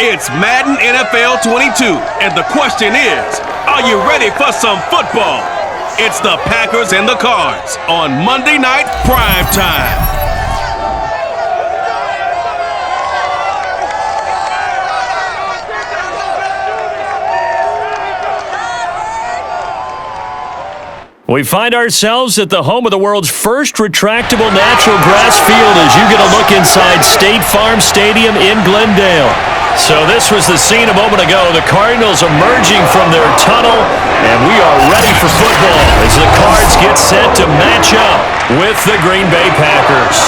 It's Madden NFL 22, and the question is, are you ready for some football? It's the Packers and the Cards on Monday Night Prime Time. We find ourselves at the home of the world's first retractable natural grass field as you get a look inside State Farm Stadium in Glendale. So this was the scene a moment ago. The Cardinals emerging from their tunnel, and we are ready for football as the Cards get set to match up with the Green Bay Packers.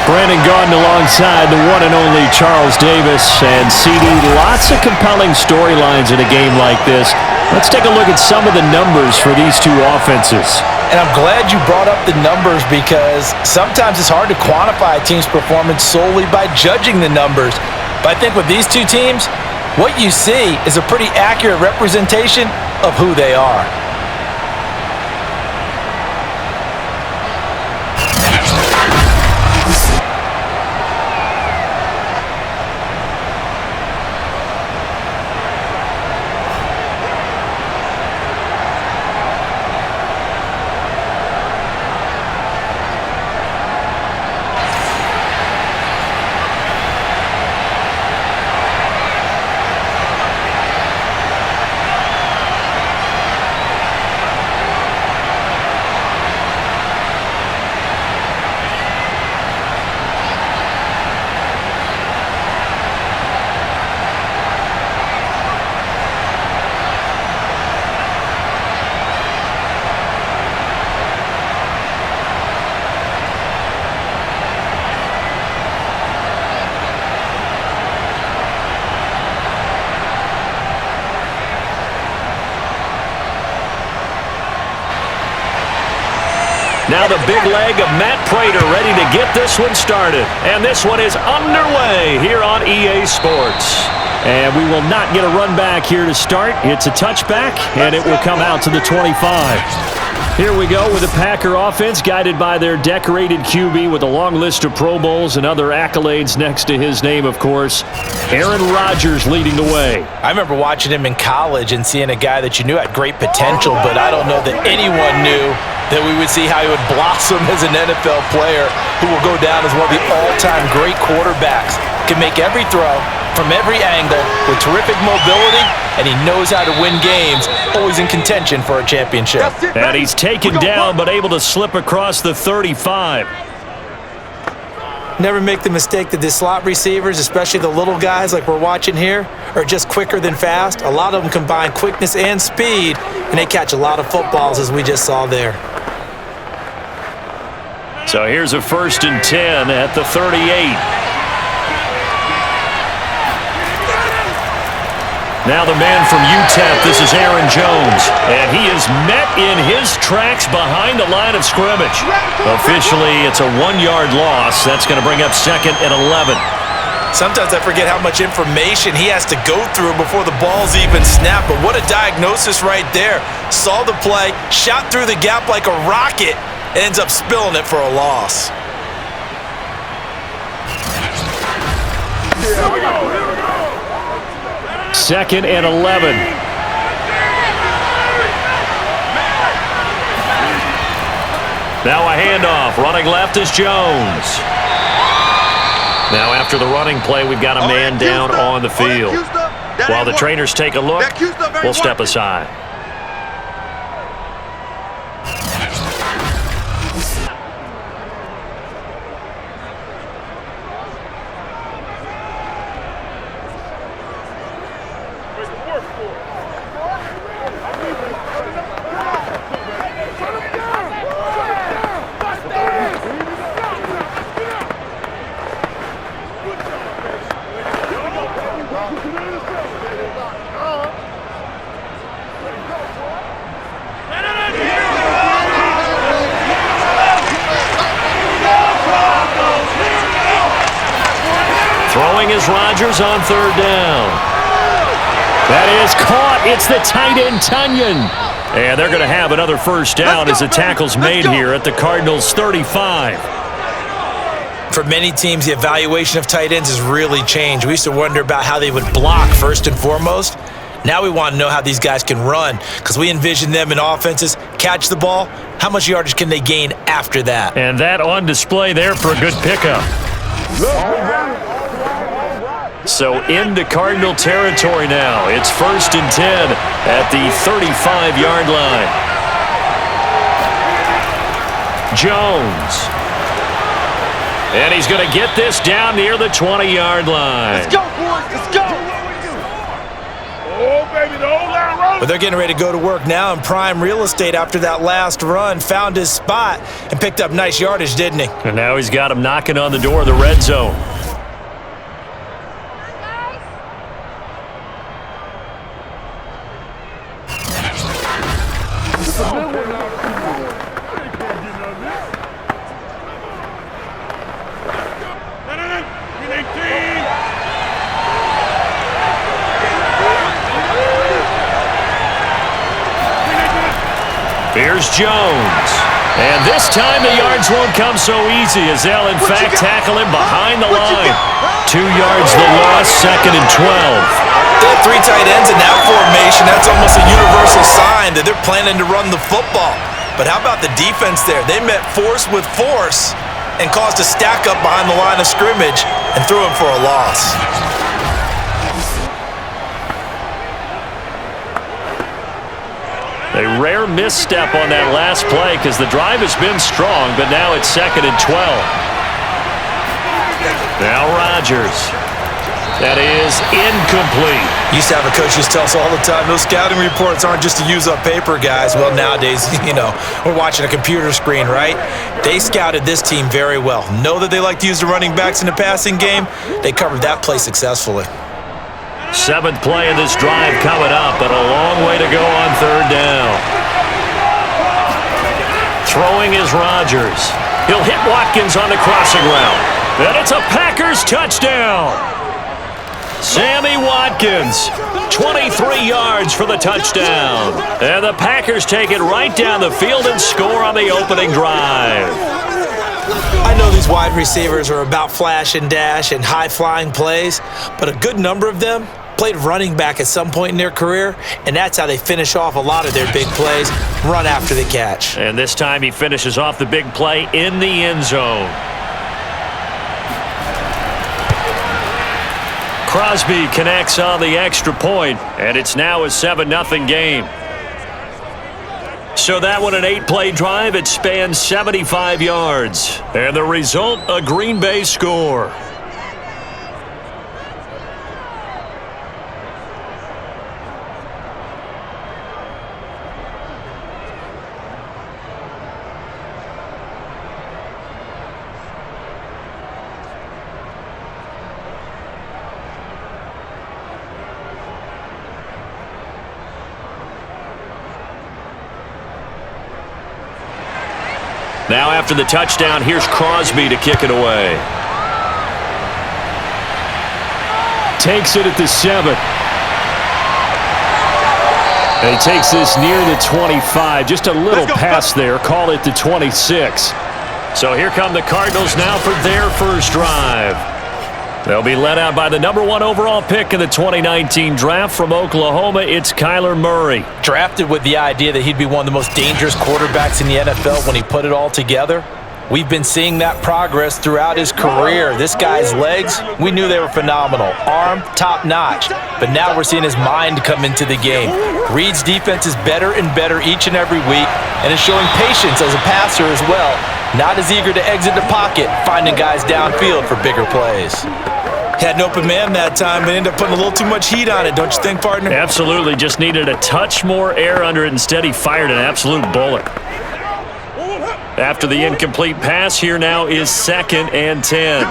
Brandon Gaudin alongside the one and only Charles Davis. And CD, lots of compelling storylines in a game like this. Let's take a look at some of the numbers for these two offenses. And I'm glad you brought up the numbers because sometimes it's hard to quantify a team's performance solely by judging the numbers. But I think with these two teams, what you see is a pretty accurate representation of who they are. Now the big leg of Matt Prater ready to get this one started. And this one is underway here on EA Sports. And we will not get a run back here to start. It's a touchback, and it will come out to the 25. Here we go with the Packer offense guided by their decorated QB with a long list of Pro Bowls and other accolades next to his name, of course. Aaron Rodgers leading the way. I remember watching him in college and seeing a guy that you knew had great potential, but I don't know that anyone knew that we would see how he would blossom as an NFL player who will go down as one of the all-time great quarterbacks. Can make every throw from every angle with terrific mobility, and he knows how to win games, always in contention for a championship. And he's taken down but able to slip across the 35. Never make the mistake that the slot receivers, especially the little guys like we're watching here, are just quicker than fast. A lot of them combine quickness and speed, and they catch a lot of footballs as we just saw there. So here's a 1st and 10 at the 38. Now the man from UTEP, this is Aaron Jones, and he is met in his tracks behind the line of scrimmage. Officially, it's a 1-yard loss. That's going to bring up 2nd and 11. Sometimes I forget how much information he has to go through before the ball's even snapped, but what a diagnosis right there. Saw the play, shot through the gap like a rocket, and ends up spilling it for a loss. Here we go. 2nd and 11. Now a handoff. Running left is Jones. Now after the running play, we've got a man down on the field. While the trainers take a look, we'll step aside. Throwing is Rodgers on 3rd down. That is caught. It's the tight end, Tunyon. And they're going to have another 1st down as the tackle's made here at the Cardinals' 35. for many teams, the evaluation of tight ends has really changed. We used to wonder about how they would block first and foremost. Now we want to know how these guys can run because we envision them in offenses, catch the ball, how much yardage can they gain after that? And that on display there for a good pickup. So into Cardinal territory now. It's 1st and 10 at the 35-yard line. Jones. And he's going to get this down near the 20-yard line. Let's go, boys. Let's go. Oh, baby, the whole line roll. But they're getting ready to go to work now in prime real estate after that last run. Found his spot and picked up nice yardage, didn't he? And now he's got him knocking on the door of the red zone. Here's Jones. And this time the yards won't come so easy as they'll in fact tackle him behind the line. 2 yards the loss, 2nd and 12. They have 3 tight ends in that formation. That's almost a universal sign that they're planning to run the football. But how about the defense there? They met force with force and caused a stack up behind the line of scrimmage and threw him for a loss. A rare misstep on that last play because the drive has been strong, but now it's 2nd and 12. Now Rodgers. That is incomplete. Used to have a coach used to tell us all the time, those scouting reports aren't just to use up paper, guys. Well, nowadays, we're watching a computer screen, right? They scouted this team very well. Know that they like to use the running backs in the passing game. They covered that play successfully. 7th play of this drive coming up, but a long way to go on 3rd down. Throwing is Rodgers. He'll hit Watkins on the crossing route. And it's a Packers touchdown. Sammy Watkins, 23 yards for the touchdown. And the Packers take it right down the field and score on the opening drive. I know these wide receivers are about flash and dash and high-flying plays, but a good number of them played running back at some point in their career, and that's how they finish off a lot of their big plays, run after the catch. And this time he finishes off the big play in the end zone. Crosby connects on the extra point, and it's now a 7-0 game. So that one an 8-play drive. It spans 75 yards. And the result, a Green Bay score. Now after the touchdown, here's Crosby to kick it away. Takes it at the 7. And he takes this near the 25. Just a little pass there. Call it the 26. So here come the Cardinals now for their first drive. They'll be led out by the #1 overall pick in the 2019 draft from Oklahoma. It's Kyler Murray. Drafted with the idea that he'd be one of the most dangerous quarterbacks in the NFL when he put it all together. We've been seeing that progress throughout his career. This guy's legs, we knew they were phenomenal. Arm, top-notch. But now we're seeing his mind come into the game. Reed's defense is better and better each and every week, and is showing patience as a passer as well. Not as eager to exit the pocket, finding guys downfield for bigger plays. Had an open man that time, but ended up putting a little too much heat on it, don't you think, partner? Absolutely. Just needed a touch more air under it. Instead, he fired an absolute bullet. After the incomplete pass, here now is 2nd and 10.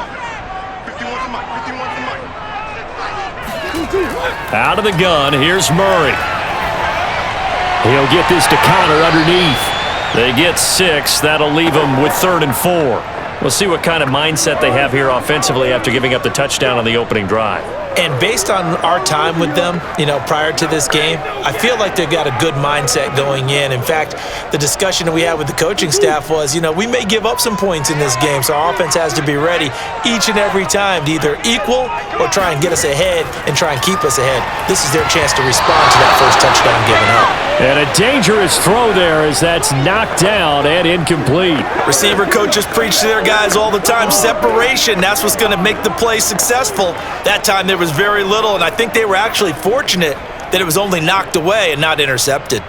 Out of the gun, here's Murray. He'll get this to Connor underneath. They get 6. That'll leave them with 3rd and 4. We'll see what kind of mindset they have here offensively after giving up the touchdown on the opening drive. And based on our time with them, prior to this game, I feel like they've got a good mindset going in. In fact, the discussion that we had with the coaching staff was, we may give up some points in this game, so our offense has to be ready each and every time to either equal or try and get us ahead and try and keep us ahead. This is their chance to respond to that first touchdown given up. And a dangerous throw there as that's knocked down and incomplete. Receiver coaches preach to their guys all the time, separation. That's what's going to make the play successful. That time there was very little, and I think they were actually fortunate that it was only knocked away and not intercepted.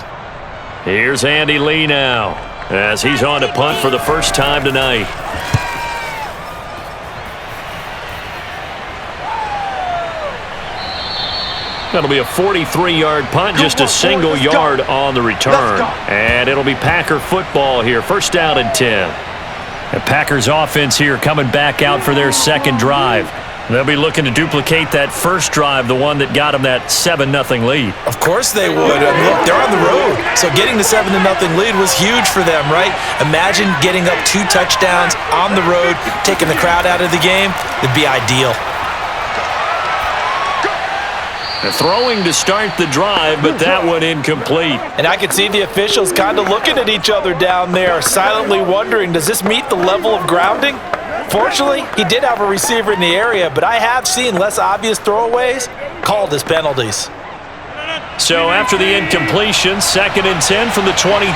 Here's Andy Lee now as he's on to punt for the first time tonight. That'll be a 43-yard punt, just a single yard on the return. And it'll be Packer football here, first down and 10. The Packers offense here coming back out for their second drive. They'll be looking to duplicate that first drive, the one that got them that 7-0 lead. Of course they would. I mean, look, they're on the road. So getting the 7-0 lead was huge for them, right? Imagine getting up 2 touchdowns on the road, taking the crowd out of the game. It'd be ideal. The throwing to start the drive, but that one incomplete. And I could see the officials kind of looking at each other down there, silently wondering, does this meet the level of grounding? Fortunately, he did have a receiver in the area, but I have seen less obvious throwaways called as penalties. So after the incompletion, 2nd and 10 from the 22.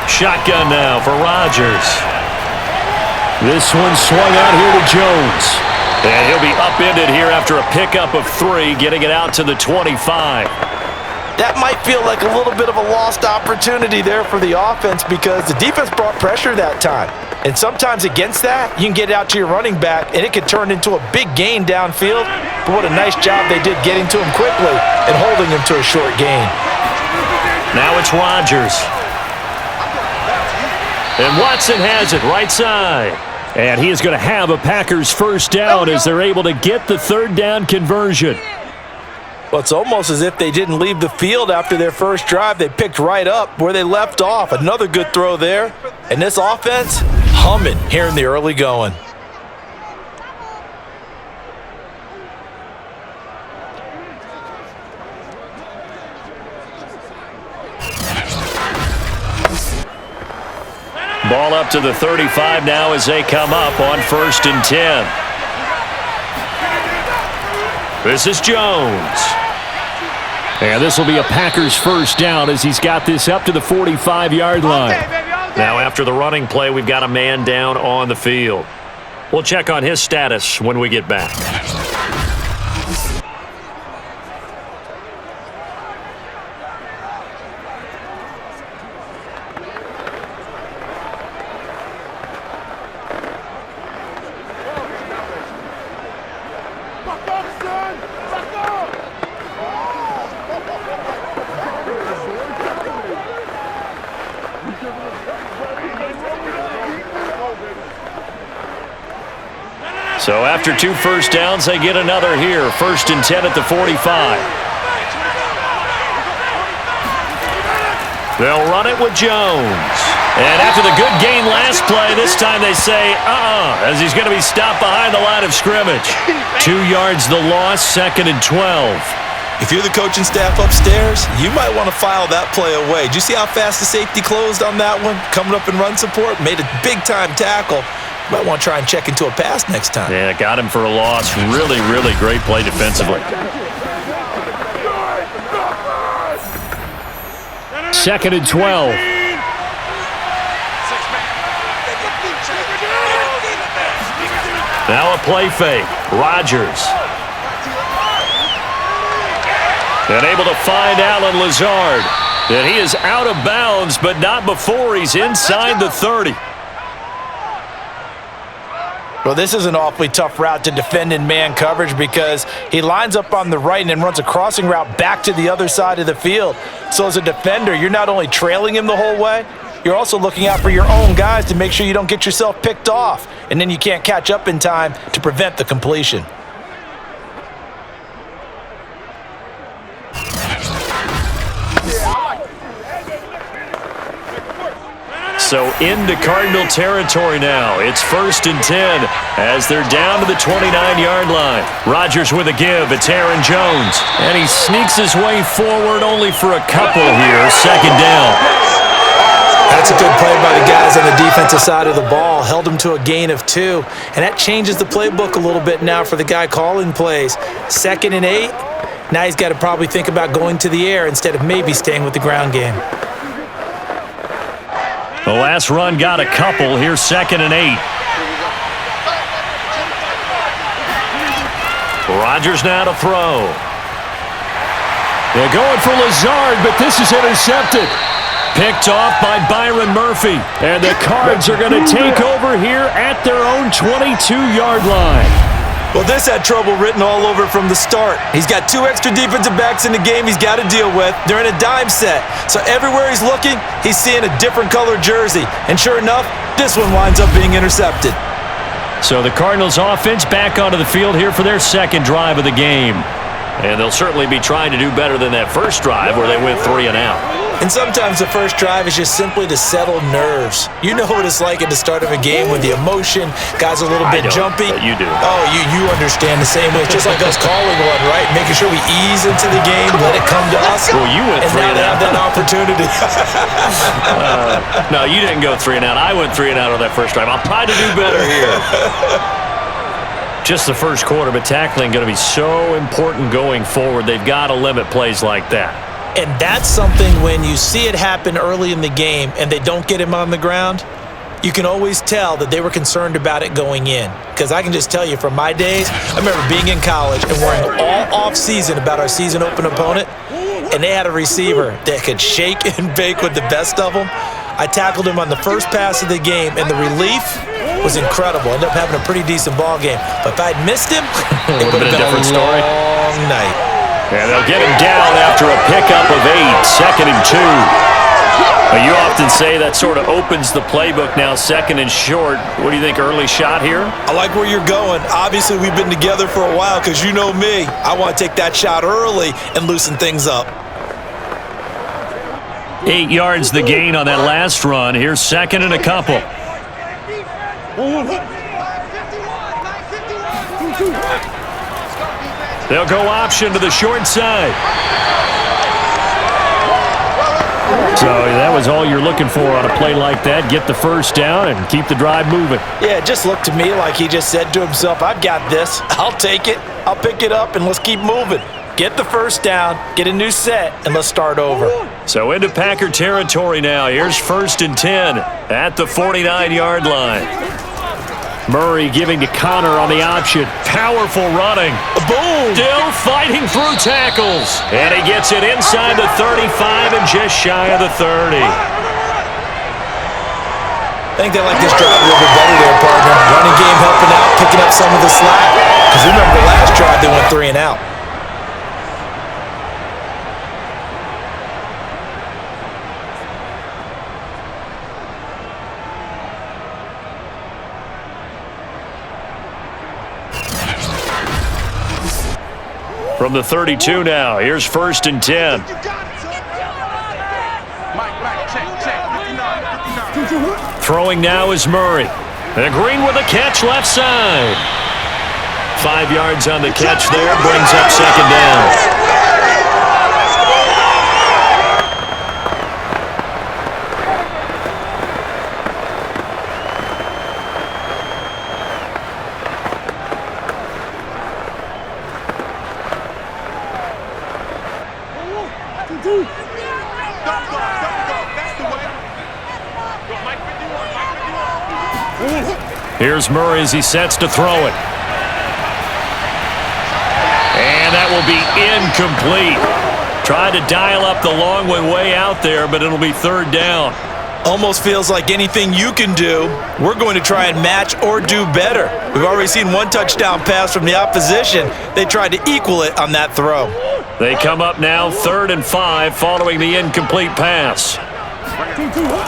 Shotgun now for Rodgers. This one swung out here to Jones. And he'll be upended here after a pickup of 3, getting it out to the 25. That might feel like a little bit of a lost opportunity there for the offense because the defense brought pressure that time. And sometimes against that, you can get it out to your running back, and it could turn into a big gain downfield. But what a nice job they did getting to him quickly and holding him to a short gain. Now it's Rodgers. And Watson has it right side. And he is going to have a Packers first down as they're able to get the 3rd down conversion. Well, it's almost as if they didn't leave the field after their first drive. They picked right up where they left off. Another good throw there. And this offense, humming here in the early going. Ball up to the 35 now as they come up on 1st and 10. This is Jones. And this will be a Packers first down as he's got this up to the 45-yard line. Now after the running play, we've got a man down on the field. We'll check on his status when we get back. So after 2 first downs, they get another here. 1st and 10 at the 45. They'll run it with Jones. And after the good gain last play, this time they say, as he's going to be stopped behind the line of scrimmage. 2 yards the loss, 2nd and 12. If you're the coaching staff upstairs, you might want to file that play away. Did you see how fast the safety closed on that one? Coming up in run support, made a big-time tackle. Might want to try and check into a pass next time. Yeah, got him for a loss. Really, really great play defensively. 2nd and 12. Now a play fake. Rodgers. And able to find Alan Lazard. And he is out of bounds, but not before he's inside the 30. Well, this is an awfully tough route to defend in man coverage because he lines up on the right and then runs a crossing route back to the other side of the field. So as a defender, you're not only trailing him the whole way, you're also looking out for your own guys to make sure you don't get yourself picked off, and then you can't catch up in time to prevent the completion. So into Cardinal territory now. It's 1st and 10 as they're down to the 29-yard line. Rodgers with a give. It's Aaron Jones. And he sneaks his way forward only for a couple here. 2nd down. That's a good play by the guys on the defensive side of the ball. Held him to a gain of 2. And that changes the playbook a little bit now for the guy calling plays. 2nd and 8. Now he's got to probably think about going to the air instead of maybe staying with the ground game. The last run got a couple. Here's 2nd and 8. Rodgers now to throw. They're going for Lazard, but this is intercepted. Picked off by Byron Murphy. And the Cards are going to take over here at their own 22-yard line. Well, this had trouble written all over from the start. He's got 2 extra defensive backs in the game he's got to deal with. They're in a dime set. So everywhere he's looking, he's seeing a different color jersey. And sure enough, this one winds up being intercepted. So the Cardinals offense back onto the field here for their 2nd drive of the game. And they'll certainly be trying to do better than that first drive where they went 3 and out. And sometimes the first drive is just simply to settle nerves. You know what it's like at the start of a game with the emotion. Guys are a little bit jumpy. You do. Oh, you understand the same way. It's just like us calling one, right? Making sure we ease into the game, let it come to us. Well, you went 3 and out. And now they have that opportunity. No, you didn't go 3 and out. I went 3 and out on that first drive. I'll try to do better here. Just the first quarter, but tackling going to be so important going forward. They've got to limit plays like that. And that's something when you see it happen early in the game and they don't get him on the ground, you can always tell that they were concerned about it going in. Because I can just tell you from my days, I remember being in college and worrying all off-season about our season open opponent, and they had a receiver that could shake and bake with the best of them. I tackled him on the first pass of the game, and the relief was incredible. Ended up having a pretty decent ball game. But if I'd missed him, it would have been a different story. Long night. And they'll get him down after a pickup of 8, 2nd and 2. Well, you often say that sort of opens the playbook now, 2nd and short. What do you think, early shot here? I like where you're going. Obviously, we've been together for a while because you know me. I want to take that shot early and loosen things up. 8 yards the gain on that last run. Here's 2nd and a couple. They'll go option to the short side. So that was all you're looking for on a play like that. Get the first down and keep the drive moving. Yeah, it just looked to me like he just said to himself, I've got this. I'll take it. I'll pick it up, and let's keep moving. Get the first down, get a new set, and let's start over. So into Packer territory now. Here's 1st and 10 at the 49-yard line. Murray giving to Connor on the option. Powerful running. Boom! Still fighting through tackles. And he gets it inside the 35 and just shy of the 30. I think they like this drive a little bit better there, partner. Running game helping out, picking up some of the slack. Because remember the last drive, they went 3 and out. From the 32 now, here's 1st and 10. Throwing now is Murray. And Green with a catch left side. 5 yards on the catch there, brings up 2nd down. Here's Murray as he sets to throw it. And that will be incomplete. Tried to dial up the long way out there, but it'll be 3rd down. Almost feels like anything you can do, we're going to try and match or do better. We've already seen 1 touchdown pass from the opposition. They tried to equal it on that throw. They come up now 3rd and 5 following the incomplete pass.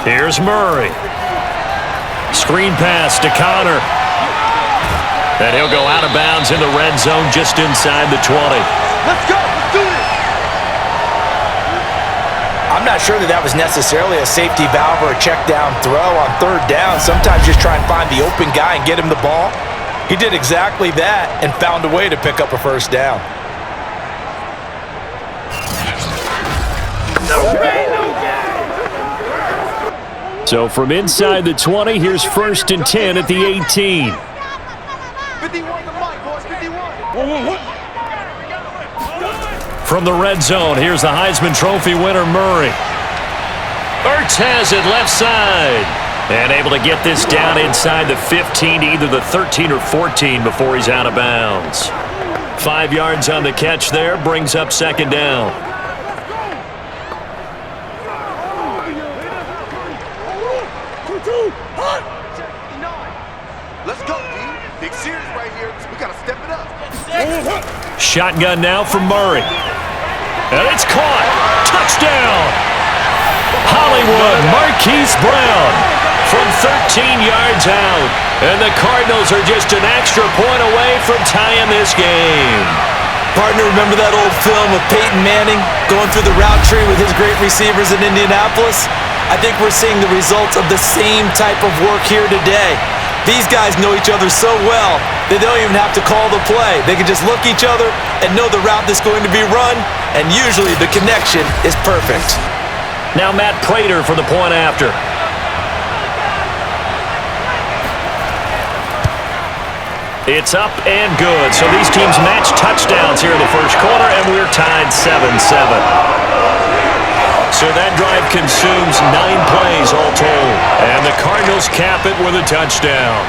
Here's Murray. Screen pass to Connor. And he'll go out of bounds in the red zone just inside the 20. Let's go. Let's do this. I'm not sure that was necessarily a safety valve or a check down throw on third down. Sometimes just try and find the open guy and get him the ball. He did exactly that and found a way to pick up a first down. So from inside the 20, here's 1st and 10 at the 18. 51 the mic, boys, 51. From the red zone, here's the Heisman Trophy winner, Murray. Ertz has it left side. And able to get this down inside the 15 to either the 13 or 14 before he's out of bounds. 5 yards on the catch there, brings up 2nd down. Let's go, D. Big series right here. We got to step it up. Shotgun now from Murray. And it's caught. Touchdown. Hollywood Marquise Brown from 13 yards out. And the Cardinals are just an extra point away from tying this game. Partner, remember that old film of Peyton Manning going through the route tree with his great receivers in Indianapolis? I think we're seeing the results of the same type of work here today. These guys know each other so well that they don't even have to call the play. They can just look each other and know the route that's going to be run, and usually the connection is perfect. Now Matt Prater for the point after. It's up and good. So these teams match touchdowns here in the first quarter, and we're tied 7-7. So that drive consumes 9 plays all told. And the Cardinals cap it with a touchdown.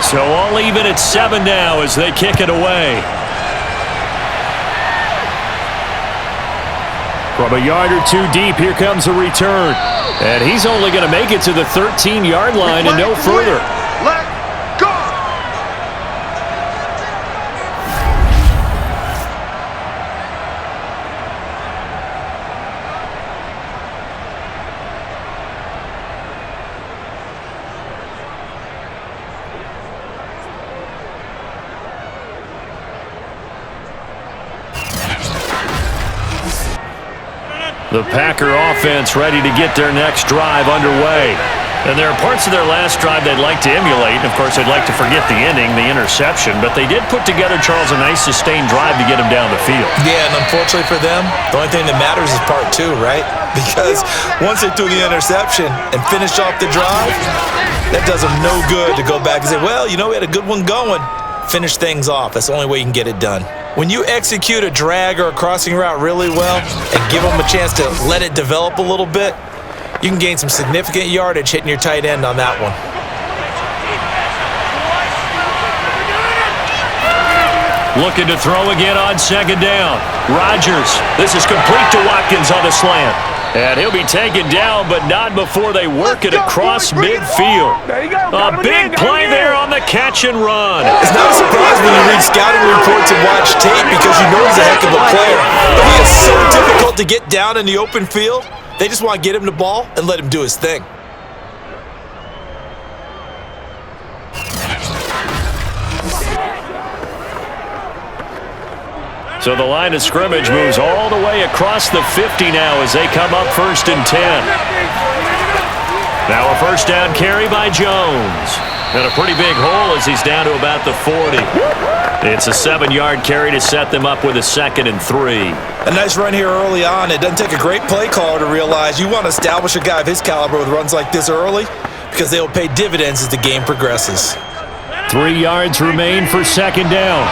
So all even at 7 now as they kick it away. From a yard or 2 deep, here comes a return. And he's only going to make it to the 13-yard line and no further. Let's go! The Packer offense ready to get their next drive underway. And there are parts of their last drive they'd like to emulate. And, of course, they'd like to forget the ending, the interception. But they did put together, Charles, a nice sustained drive to get them down the field. Yeah, and unfortunately for them, the only thing that matters is part 2, right? Because once they threw the interception and finished off the drive, that does them no good to go back and say, well, you know, we had a good one going. Finish things off. That's the only way you can get it done. When you execute a drag or a crossing route really well and give them a chance to let it develop a little bit, you can gain some significant yardage hitting your tight end on that one. Looking to throw again on 2nd down. Rodgers. This is complete to Watkins on the slant. And he'll be taken down, but not before they work it across midfield. A big play there on the catch and run. It's not a surprise when you read scouting reports and watch tape because you know he's a heck of a player. But he is so difficult to get down in the open field. They just want to get him the ball and let him do his thing. So the line of scrimmage moves all the way across the 50 now as they come up 1st and 10. Now a first down carry by Jones. And a pretty big hole as he's down to about the 40. It's a 7-yard carry to set them up with a 2nd and 3. A nice run here early on. It doesn't take a great play caller to realize you want to establish a guy of his caliber with runs like this early because they will pay dividends as the game progresses. 3 yards remain for 2nd down.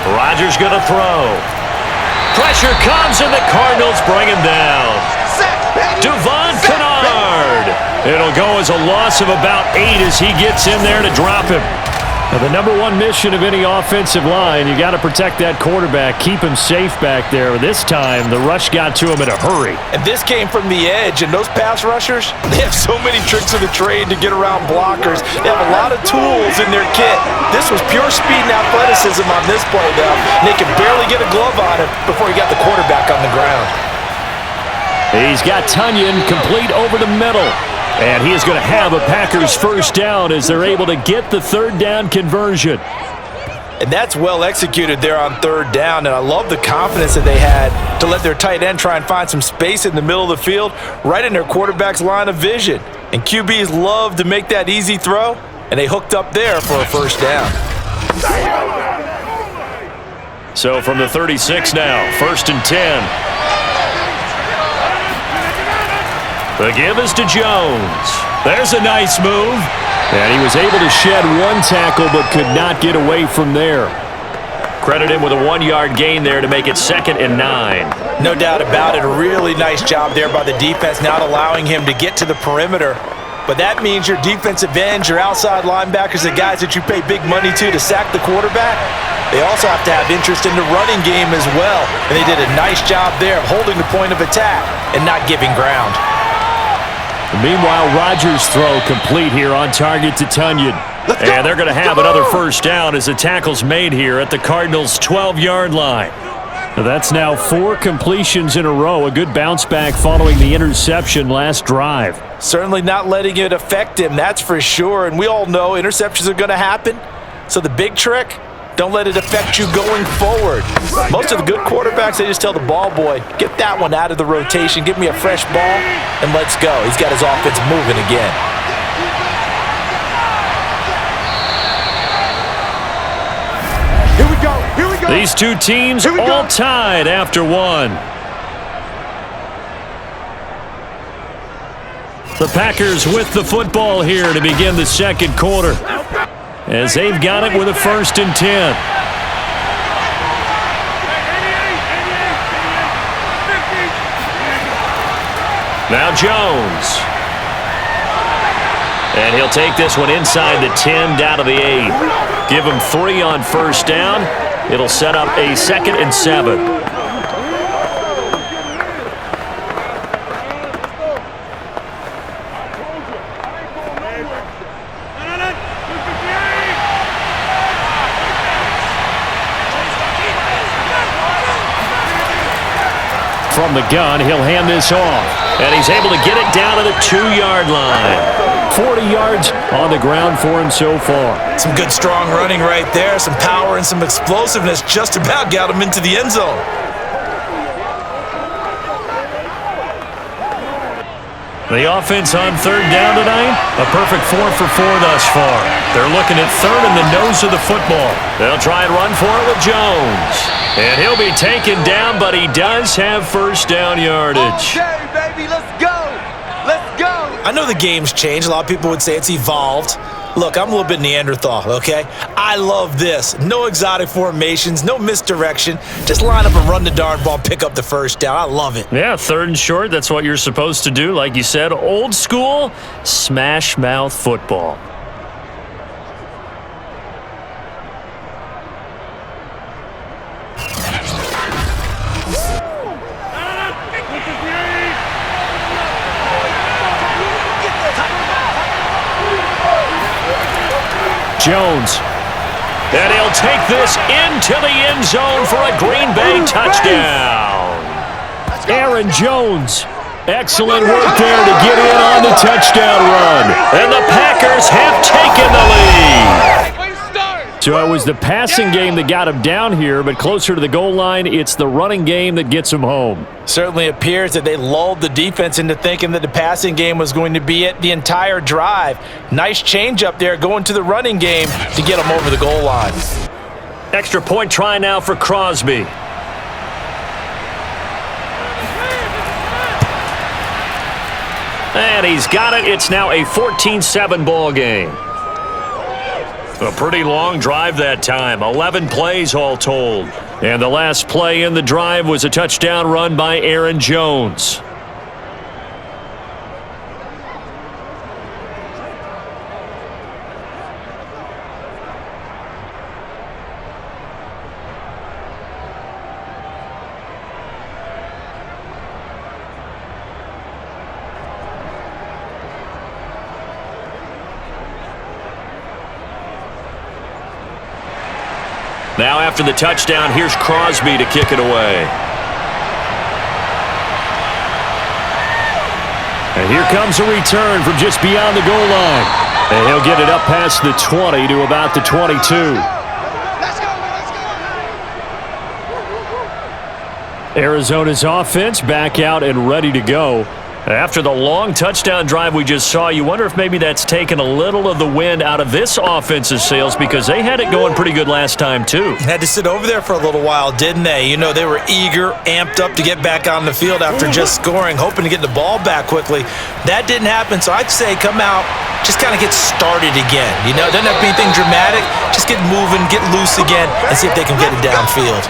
Rodgers going to throw. Pressure comes and the Cardinals bring him down. Devon Kennard. It'll go as a loss of about 8 as he gets in there to drop him. The number one mission of any offensive line, you got to protect that quarterback, keep him safe back there. This time, the rush got to him in a hurry. And this came from the edge, and those pass rushers, they have so many tricks of the trade to get around blockers. They have a lot of tools in their kit. This was pure speed and athleticism on this play, though. And they could barely get a glove on him before he got the quarterback on the ground. He's got Tunyon complete over the middle. And he is going to have a Packers first down as they're able to get the third down conversion. And that's well executed there on third down. And I love the confidence that they had to let their tight end try and find some space in the middle of the field, right in their quarterback's line of vision. And QBs love to make that easy throw, and they hooked up there for a first down. So from the 36 now, 1st and 10. The give is to Jones. There's a nice move. And he was able to shed one tackle but could not get away from there. Credit him with a 1-yard gain there to make it 2nd and 9. No doubt about it. A really nice job there by the defense, not allowing him to get to the perimeter. But that means your defensive ends, your outside linebackers, the guys that you pay big money to sack the quarterback, they also have to have interest in the running game as well. And they did a nice job there of holding the point of attack and not giving ground. Meanwhile, Rodgers' throw complete here on target to Tunyon. And they're going to have another first down as the tackle's made here at the Cardinals' 12-yard line. That's now 4 completions in a row. A good bounce back following the interception last drive. Certainly not letting it affect him, that's for sure. And we all know interceptions are going to happen. So the big trick, don't let it affect you going forward. Most of the good quarterbacks, they just tell the ball boy, get that one out of the rotation, give me a fresh ball, and let's go. He's got his offense moving again. Here we go. Here we go. These two teams all tied after one. The Packers with the football here to begin the second quarter, as they've got it with a 1st and 10. Now Jones. And he'll take this one inside the 10 down to the 8. Give him 3 on first down. It'll set up a 2nd and 7. From the gun, he'll hand this off. And he's able to get it down to the 2-yard line. 40 yards on the ground for him so far. Some good, strong running right there. Some power and some explosiveness just about got him into the end zone. The offense on third down tonight, a perfect 4 for 4 thus far. They're looking at third and the nose of the football. They'll try and run for it with Jones. And he'll be taken down, but he does have first down yardage. Okay, baby, let's go. Let's go. I know the game's changed. A lot of people would say it's evolved. Look, I'm a little bit Neanderthal, okay? I love this. No exotic formations, no misdirection. Just line up and run the darn ball, pick up the first down. I love it. Yeah, 3rd and short, that's what you're supposed to do. Like you said, old school, smash mouth football. Jones. And he'll take this into the end zone for a Green Bay touchdown. Aaron Jones. Excellent work there to get in on the touchdown run. And the Packers have taken the lead. So it was the passing game that got him down here, but closer to the goal line, it's the running game that gets him home. Certainly appears that they lulled the defense into thinking that the passing game was going to be it the entire drive. Nice change up there going to the running game to get him over the goal line. Extra point try now for Crosby. And he's got it. It's now a 14-7 ball game. A pretty long drive that time. 11 plays all told. And the last play in the drive was a touchdown run by Aaron Jones. Now after the touchdown, here's Crosby to kick it away. And here comes a return from just beyond the goal line. And he'll get it up past the 20 to about the 22. Arizona's offense back out and ready to go. After the long touchdown drive we just saw, you wonder if maybe that's taken a little of the wind out of this offense's sails because they had it going pretty good last time too. Had to sit over there for a little while, didn't they? You know, they were eager, amped up to get back on the field after just scoring, hoping to get the ball back quickly. That didn't happen, so I'd say come out, just kind of get started again. You know, doesn't have to be anything dramatic. Just get moving, get loose again, and see if they can get it downfield.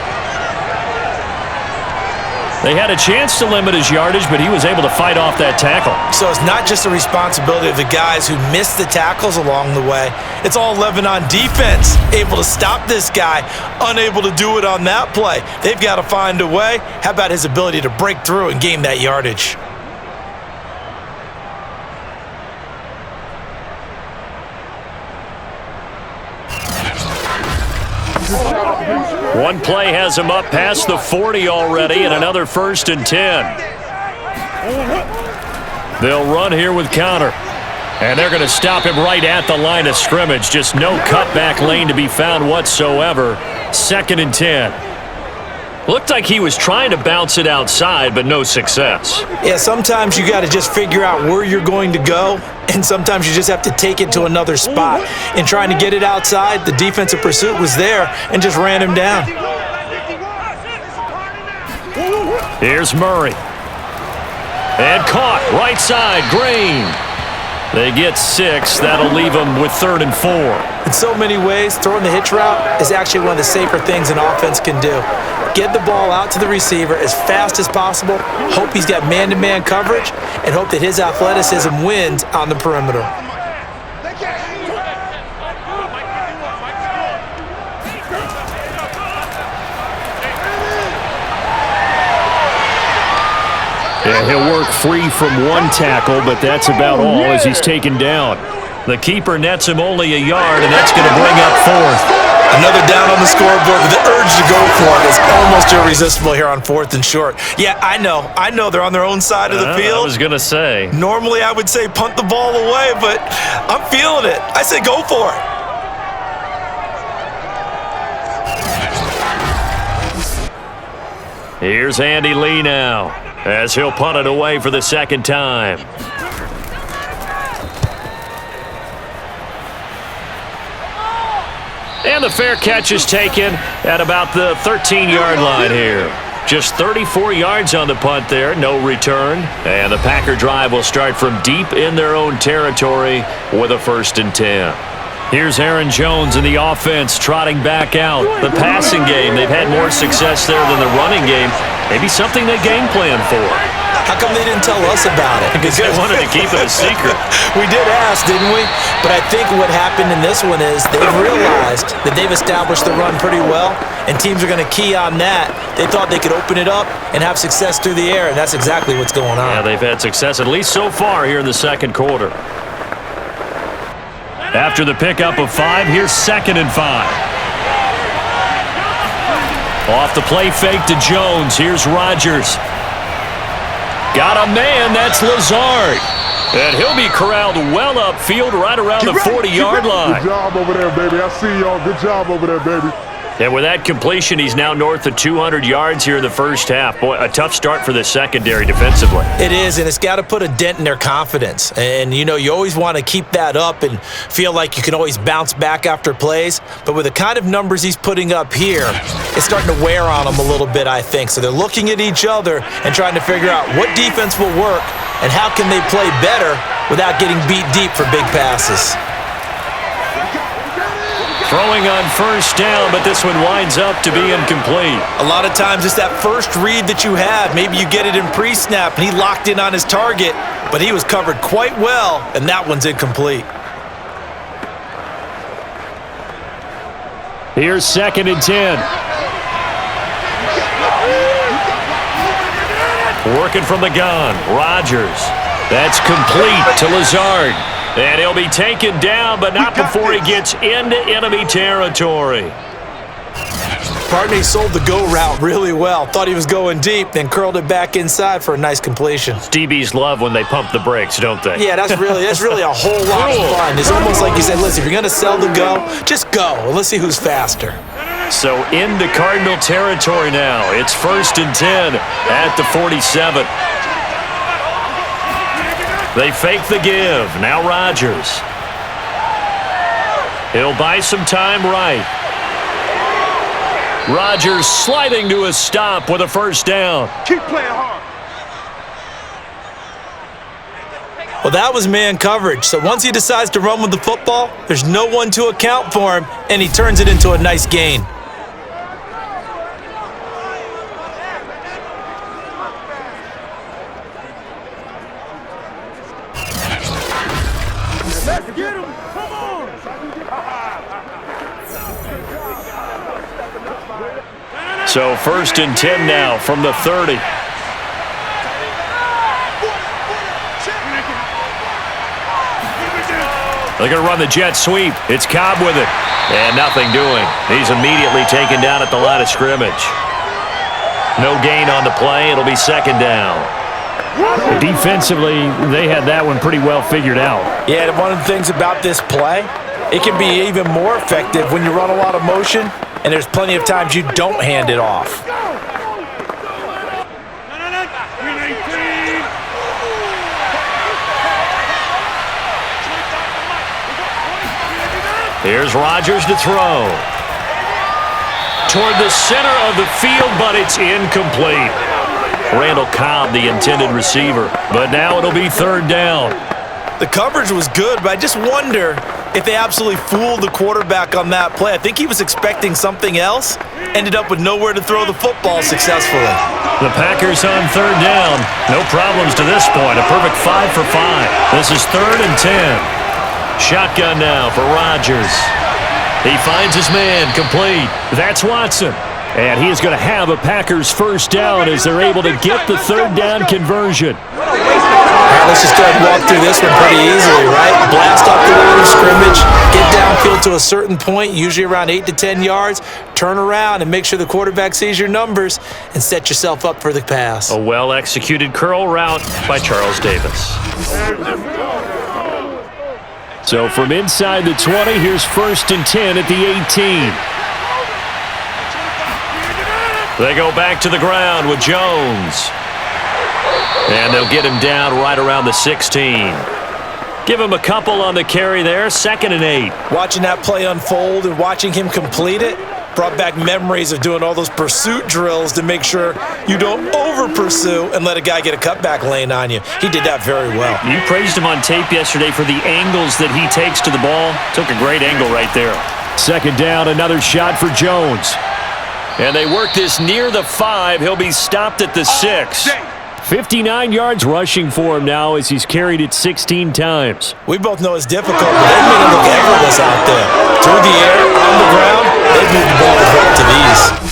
They had a chance to limit his yardage, but he was able to fight off that tackle. So it's not just the responsibility of the guys who missed the tackles along the way. It's all 11 on defense, able to stop this guy, unable to do it on that play. They've got to find a way. How about his ability to break through and gain that yardage? One play has him up past the 40 already, and another 1st and 10. They'll run here with counter. And they're going to stop him right at the line of scrimmage. Just no cutback lane to be found whatsoever. 2nd and 10. Looked like he was trying to bounce it outside, but no success. Yeah, sometimes you got to just figure out where you're going to go, and sometimes you just have to take it to another spot. In trying to get it outside, the defensive pursuit was there and just ran him down. Here's Murray. And caught, right side, Green. They get 6. That'll leave them with 3rd and 4. In so many ways, throwing the hitch route is actually one of the safer things an offense can do. Get the ball out to the receiver as fast as possible, hope he's got man-to-man coverage, and hope that his athleticism wins on the perimeter. Yeah, he'll work free from one tackle, but that's about all as he's taken down. The keeper nets him only a yard, and that's going to bring up 4th. Another down on the scoreboard, but the urge to go for it is almost irresistible here on 4th and short. Yeah, I know they're on their own side of the field. I was going to say. Normally I would say punt the ball away, but I'm feeling it. I say go for it. Here's Andy Lee now, as he'll punt it away for the 2nd time. And the fair catch is taken at about the 13-yard line here. Just 34 yards on the punt there, no return. And the Packer drive will start from deep in their own territory with a 1st and 10. Here's Aaron Jones in the offense trotting back out. The passing game, they've had more success there than the running game. Maybe something they game plan for. How come they didn't tell us about it? Because they wanted to keep it a secret. We did ask, didn't we? But I think what happened in this one is they've realized that they've established the run pretty well, and teams are going to key on that. They thought they could open it up and have success through the air, and that's exactly what's going on. Yeah, they've had success, at least so far here in the 2nd quarter. After the pickup of 5, here's 2nd and 5. Off the play fake to Jones. Here's Rodgers. Got a man. That's Lazard. And he'll be corralled well upfield right around the 40-yard line. Good job over there, baby. I see y'all. Good job over there, baby. And with that completion, he's now north of 200 yards here in the 1st half. Boy, a tough start for the secondary defensively. It is, and it's got to put a dent in their confidence. And, you know, you always want to keep that up and feel like you can always bounce back after plays. But with the kind of numbers he's putting up here, it's starting to wear on them a little bit, I think. So they're looking at each other and trying to figure out what defense will work and how can they play better without getting beat deep for big passes. Throwing on 1st down, but this one winds up to be incomplete. A lot of times it's that first read that you have. Maybe you get it in pre-snap, and he locked in on his target, but he was covered quite well, and that one's incomplete. Here's 2nd and 10. Working from the gun, Rodgers. That's complete to Lazard. And he'll be taken down, but not before he gets into enemy territory. partner. He sold the go route really well. Thought he was going deep, then curled it back inside for a nice completion. DBs love when they pump the brakes, don't they? Yeah, that's really a whole lot of fun. It's almost like you said, listen, if you're going to sell the go, just go. And let's see who's faster. So into Cardinal territory now. It's 1st and 10 at the 47. They fake the give. Now Rodgers. He'll buy some time right. Rodgers sliding to a stop with a first down. Keep playing hard. Well, that was man coverage. So once he decides to run with the football, there's no one to account for him, and he turns it into a nice gain. Let's get him. Come on. So 1st and 10 now from the 30. They're going to run the jet sweep. It's Cobb with it. And nothing doing. He's immediately taken down at the line of scrimmage. No gain on the play. It'll be 2nd down. Defensively, they had that one pretty well figured out. Yeah, and one of the things about this play, it can be even more effective when you run a lot of motion, and there's plenty of times you don't hand it off. Here's Rodgers to throw. Toward the center of the field, but it's incomplete. Randall Cobb, the intended receiver. But now it'll be 3rd down. The coverage was good, but I just wonder if they absolutely fooled the quarterback on that play. I think he was expecting something else. Ended up with nowhere to throw the football successfully. The Packers on 3rd down. No problems to this point. A perfect 5 for 5. This is 3rd and 10. Shotgun now for Rodgers. He finds his man complete. That's Watson. And he is going to have a Packers first down as they're able to get the 3rd down conversion. All right, let's just go ahead and walk through this one pretty easily, right? Blast off the line of scrimmage, get downfield to a certain point, usually around 8 to 10 yards, turn around and make sure the quarterback sees your numbers and set yourself up for the pass. A well-executed curl route by Charles Davis. So from inside the 20, here's 1st and 10 at the 18. They go back to the ground with Jones. And they'll get him down right around the 16. Give him a couple on the carry there, 2nd and 8. Watching that play unfold and watching him complete it brought back memories of doing all those pursuit drills to make sure you don't over-pursue and let a guy get a cutback lane on you. He did that very well. You praised him on tape yesterday for the angles that he takes to the ball. Took a great angle right there. 2nd down, another shot for Jones. And they work this near the 5. He'll be stopped at the 6. 59 yards rushing for him now as he's carried it 16 times. We both know it's difficult, but they've made it look effortless out there. Through the air, on the ground, they've moved the ball right to these.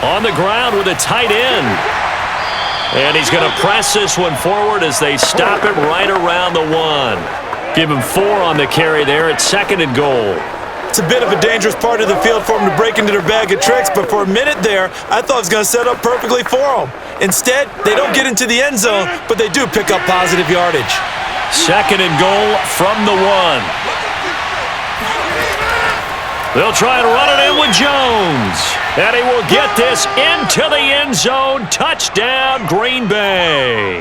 On the ground with a tight end. And he's going to press this one forward as they stop it right around the 1. Give him 4 on the carry there at 2nd and goal. It's a bit of a dangerous part of the field for him to break into their bag of tricks, but for a minute there, I thought it was going to set up perfectly for him. Instead, they don't get into the end zone, but they do pick up positive yardage. 2nd and goal from the 1. They'll try and run it in with Jones. And he will get this into the end zone. Touchdown, Green Bay.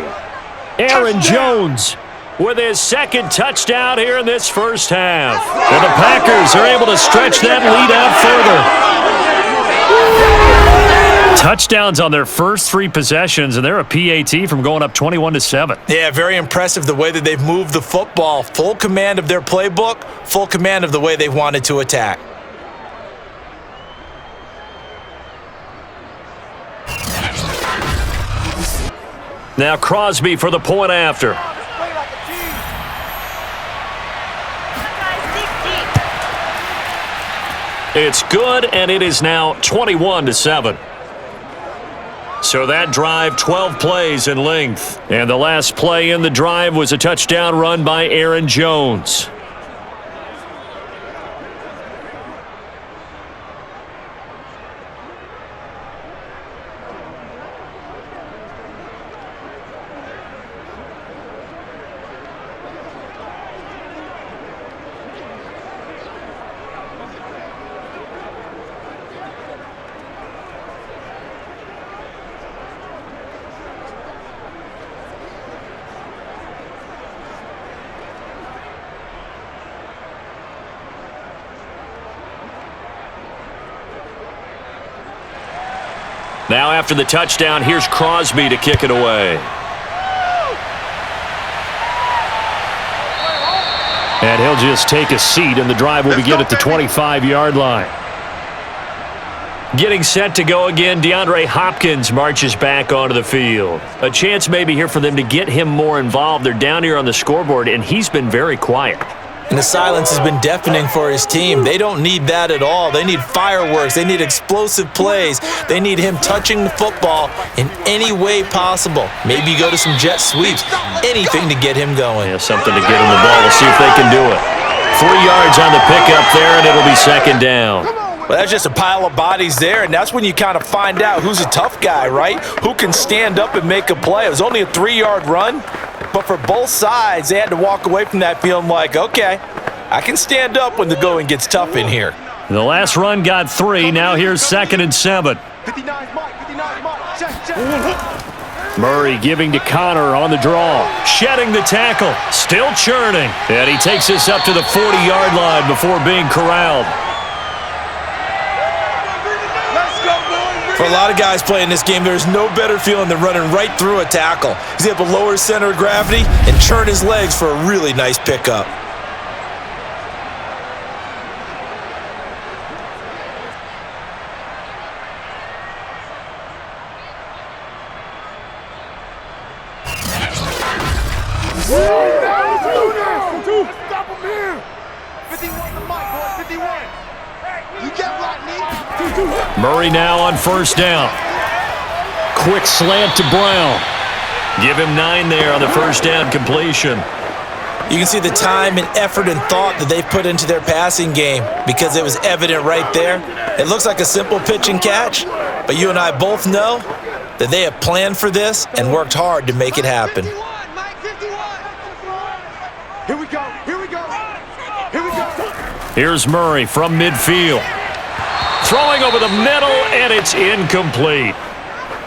Aaron Jones with his 2nd touchdown here in this first half. And the Packers are able to stretch that lead out further. Touchdowns on their first 3 possessions, and they're a PAT from going up 21-7. Yeah, very impressive the way that they've moved the football. Full command of their playbook, full command of the way they wanted to attack. Now Crosby for the point after. It's good, and it is now 21-7. So that drive, 12 plays in length. And the last play in the drive was a touchdown run by Aaron Jones. Now after the touchdown, here's Crosby to kick it away. And he'll just take a seat, and the drive will begin at the 25-yard line. Getting set to go again, DeAndre Hopkins marches back onto the field. A chance maybe here for them to get him more involved. They're down here on the scoreboard, and he's been very quiet. And the silence has been deafening for his team. They don't need that at all. They need fireworks. They need explosive plays. They need him touching the football in any way possible. Maybe go to some jet sweeps. Anything to get him going. Yeah, something to get him the ball. We'll see if they can do it. 3 yards on the pickup there, and it'll be second down. Well, that's just a pile of bodies there, and that's when you kind of find out who's a tough guy, right? Who can stand up and make a play. It was only a 3-yard run. But for both sides, they had to walk away from that feeling like, okay, I can stand up when the going gets tough in here. The last run got 3. Now here's 2nd and 7. 59 Mike, 59 Mike. Check. Murray giving to Connor on the draw. Shedding the tackle. Still churning. And he takes us up to the 40-yard line before being corralled. For a lot of guys playing this game, there's no better feeling than running right through a tackle. He's able to lower his center of gravity and churn his legs for a really nice pickup. Stop him here. 51 to Mike, boy. 51. You get Rodney. Murray now on first down. Quick slant to Brown. Give him 9 there on the first down completion. You can see the time and effort and thought that they've put into their passing game because it was evident right there. It looks like a simple pitch and catch, but you and I both know that they have planned for this and worked hard to make it happen. Here we go. Here we go. Here we go. Here's Murray from midfield. Throwing over the middle, and it's incomplete.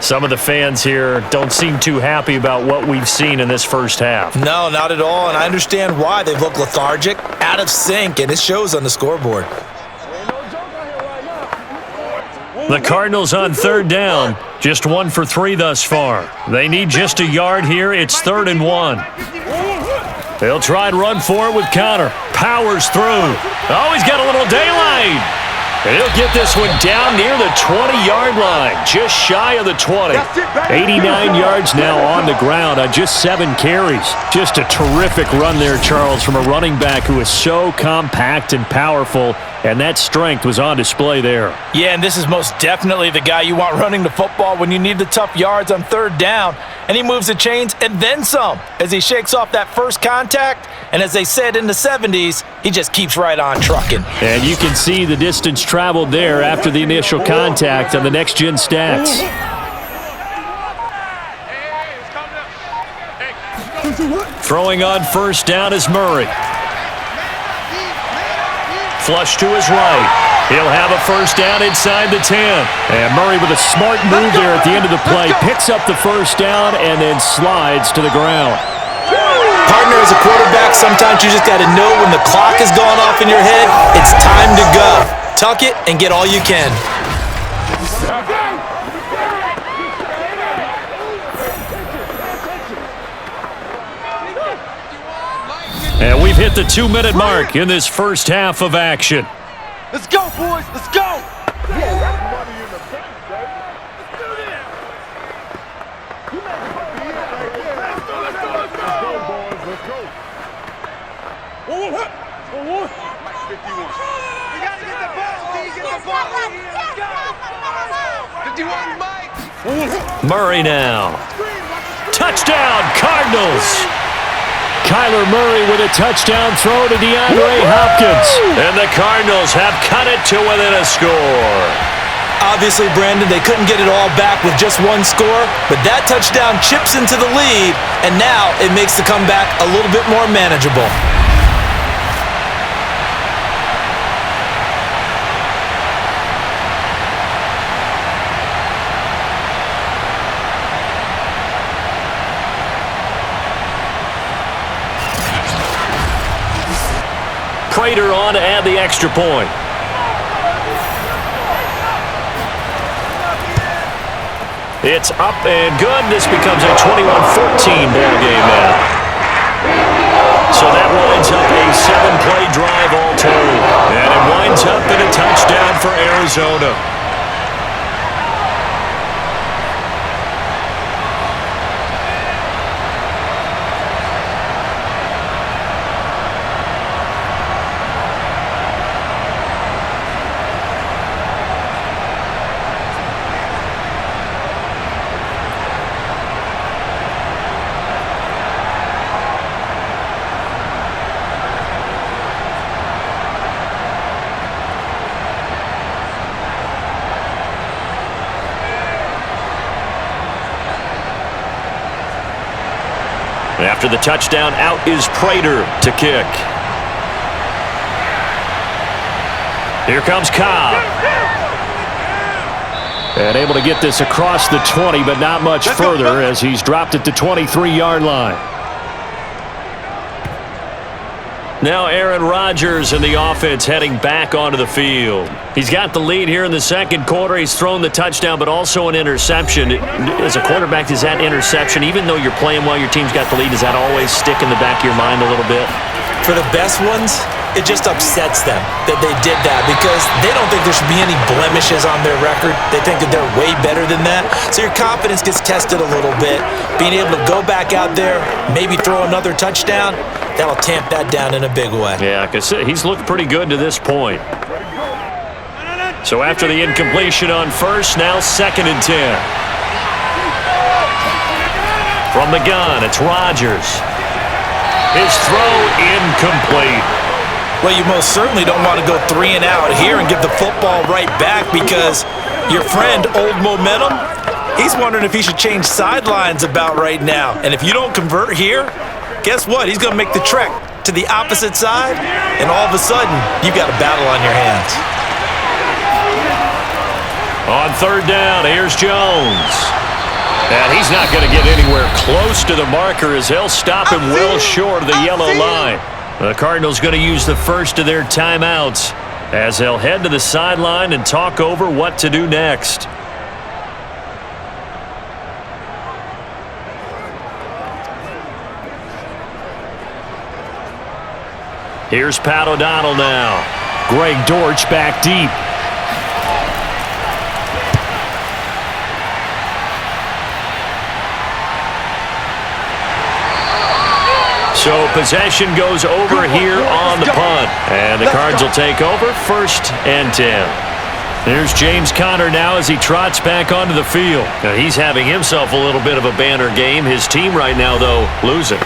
Some of the fans here don't seem too happy about what we've seen in this first half. No, not at all, and I understand why. They've looked lethargic, out of sync, and it shows on the scoreboard. The Cardinals on third down, just 1 for 3 thus far. They need just a yard here. It's 3rd and 1. They'll try and run for it with Connor. Powers through. Oh, he's got a little daylight. And he'll get this one down near the 20-yard line, just shy of the 20. 89 yards now on the ground on just 7 carries. Just a terrific run there, Charles, from a running back who is so compact and powerful, and that strength was on display there. Yeah, and this is most definitely the guy you want running the football when you need the tough yards on third down. And he moves the chains and then some as he shakes off that first contact. And as they said in the 70s, he just keeps right on trucking. And you can see the distance traveled there after the initial contact on the next-gen stats. Throwing on first down is Murray. Flush to his right. He'll have a first down inside the 10. And Murray with a smart move there at the end of the play. Picks up the first down and then slides to the ground. Partner, as a quarterback, sometimes you just got to know when the clock is going off in your head, it's time to go. Tuck it and get all you can. And we've hit the 2-minute mark in this first half of action. Let's go, boys. Let's go. Murray now. Touchdown, Cardinals. Kyler Murray with a touchdown throw to DeAndre Hopkins. And the Cardinals have cut it to within a score. Obviously, Brandon, they couldn't get it all back with just one score, but that touchdown chips into the lead, and now it makes the comeback a little bit more manageable. Prater on to add the extra point. It's up and good. This becomes a 21-14 ball game now. So that winds up a 7-play drive all told. And it winds up in a touchdown for Arizona. After the touchdown, out is Prater to kick. Here comes Cobb. And able to get this across the 20, but not much further as he's dropped it to 23-yard line. Now Aaron Rodgers and the offense heading back onto the field. He's got the lead here in the second quarter. He's thrown the touchdown, but also an interception. As a quarterback, does that interception, even though you're playing while your team's got the lead, does that always stick in the back of your mind a little bit? For the best ones, it just upsets them that they did that because they don't think there should be any blemishes on their record. They think that they're way better than that. So your confidence gets tested a little bit. Being able to go back out there, maybe throw another touchdown, that'll tamp that down in a big way. Yeah, because he's looked pretty good to this point. So after the incompletion on first, now 2nd and 10. From the gun, it's Rodgers. His throw incomplete. Well, you most certainly don't want to go 3 and out here and give the football right back because your friend, Old Momentum, he's wondering if he should change sidelines about right now. And if you don't convert here, guess what? He's going to make the trek to the opposite side, and all of a sudden, you've got a battle on your hands. On 3rd down, here's Jones. And he's not going to get anywhere close to the marker as they'll stop him well short of the yellow line. The Cardinals going to use the first of their timeouts as they'll head to the sideline and talk over what to do next. Here's Pat O'Donnell now. Greg Dortch back deep. So possession goes over here on the punt. And the Cards will take over 1st and 10. There's James Conner now as he trots back onto the field. Now he's having himself a little bit of a banner game. His team right now, though, losing.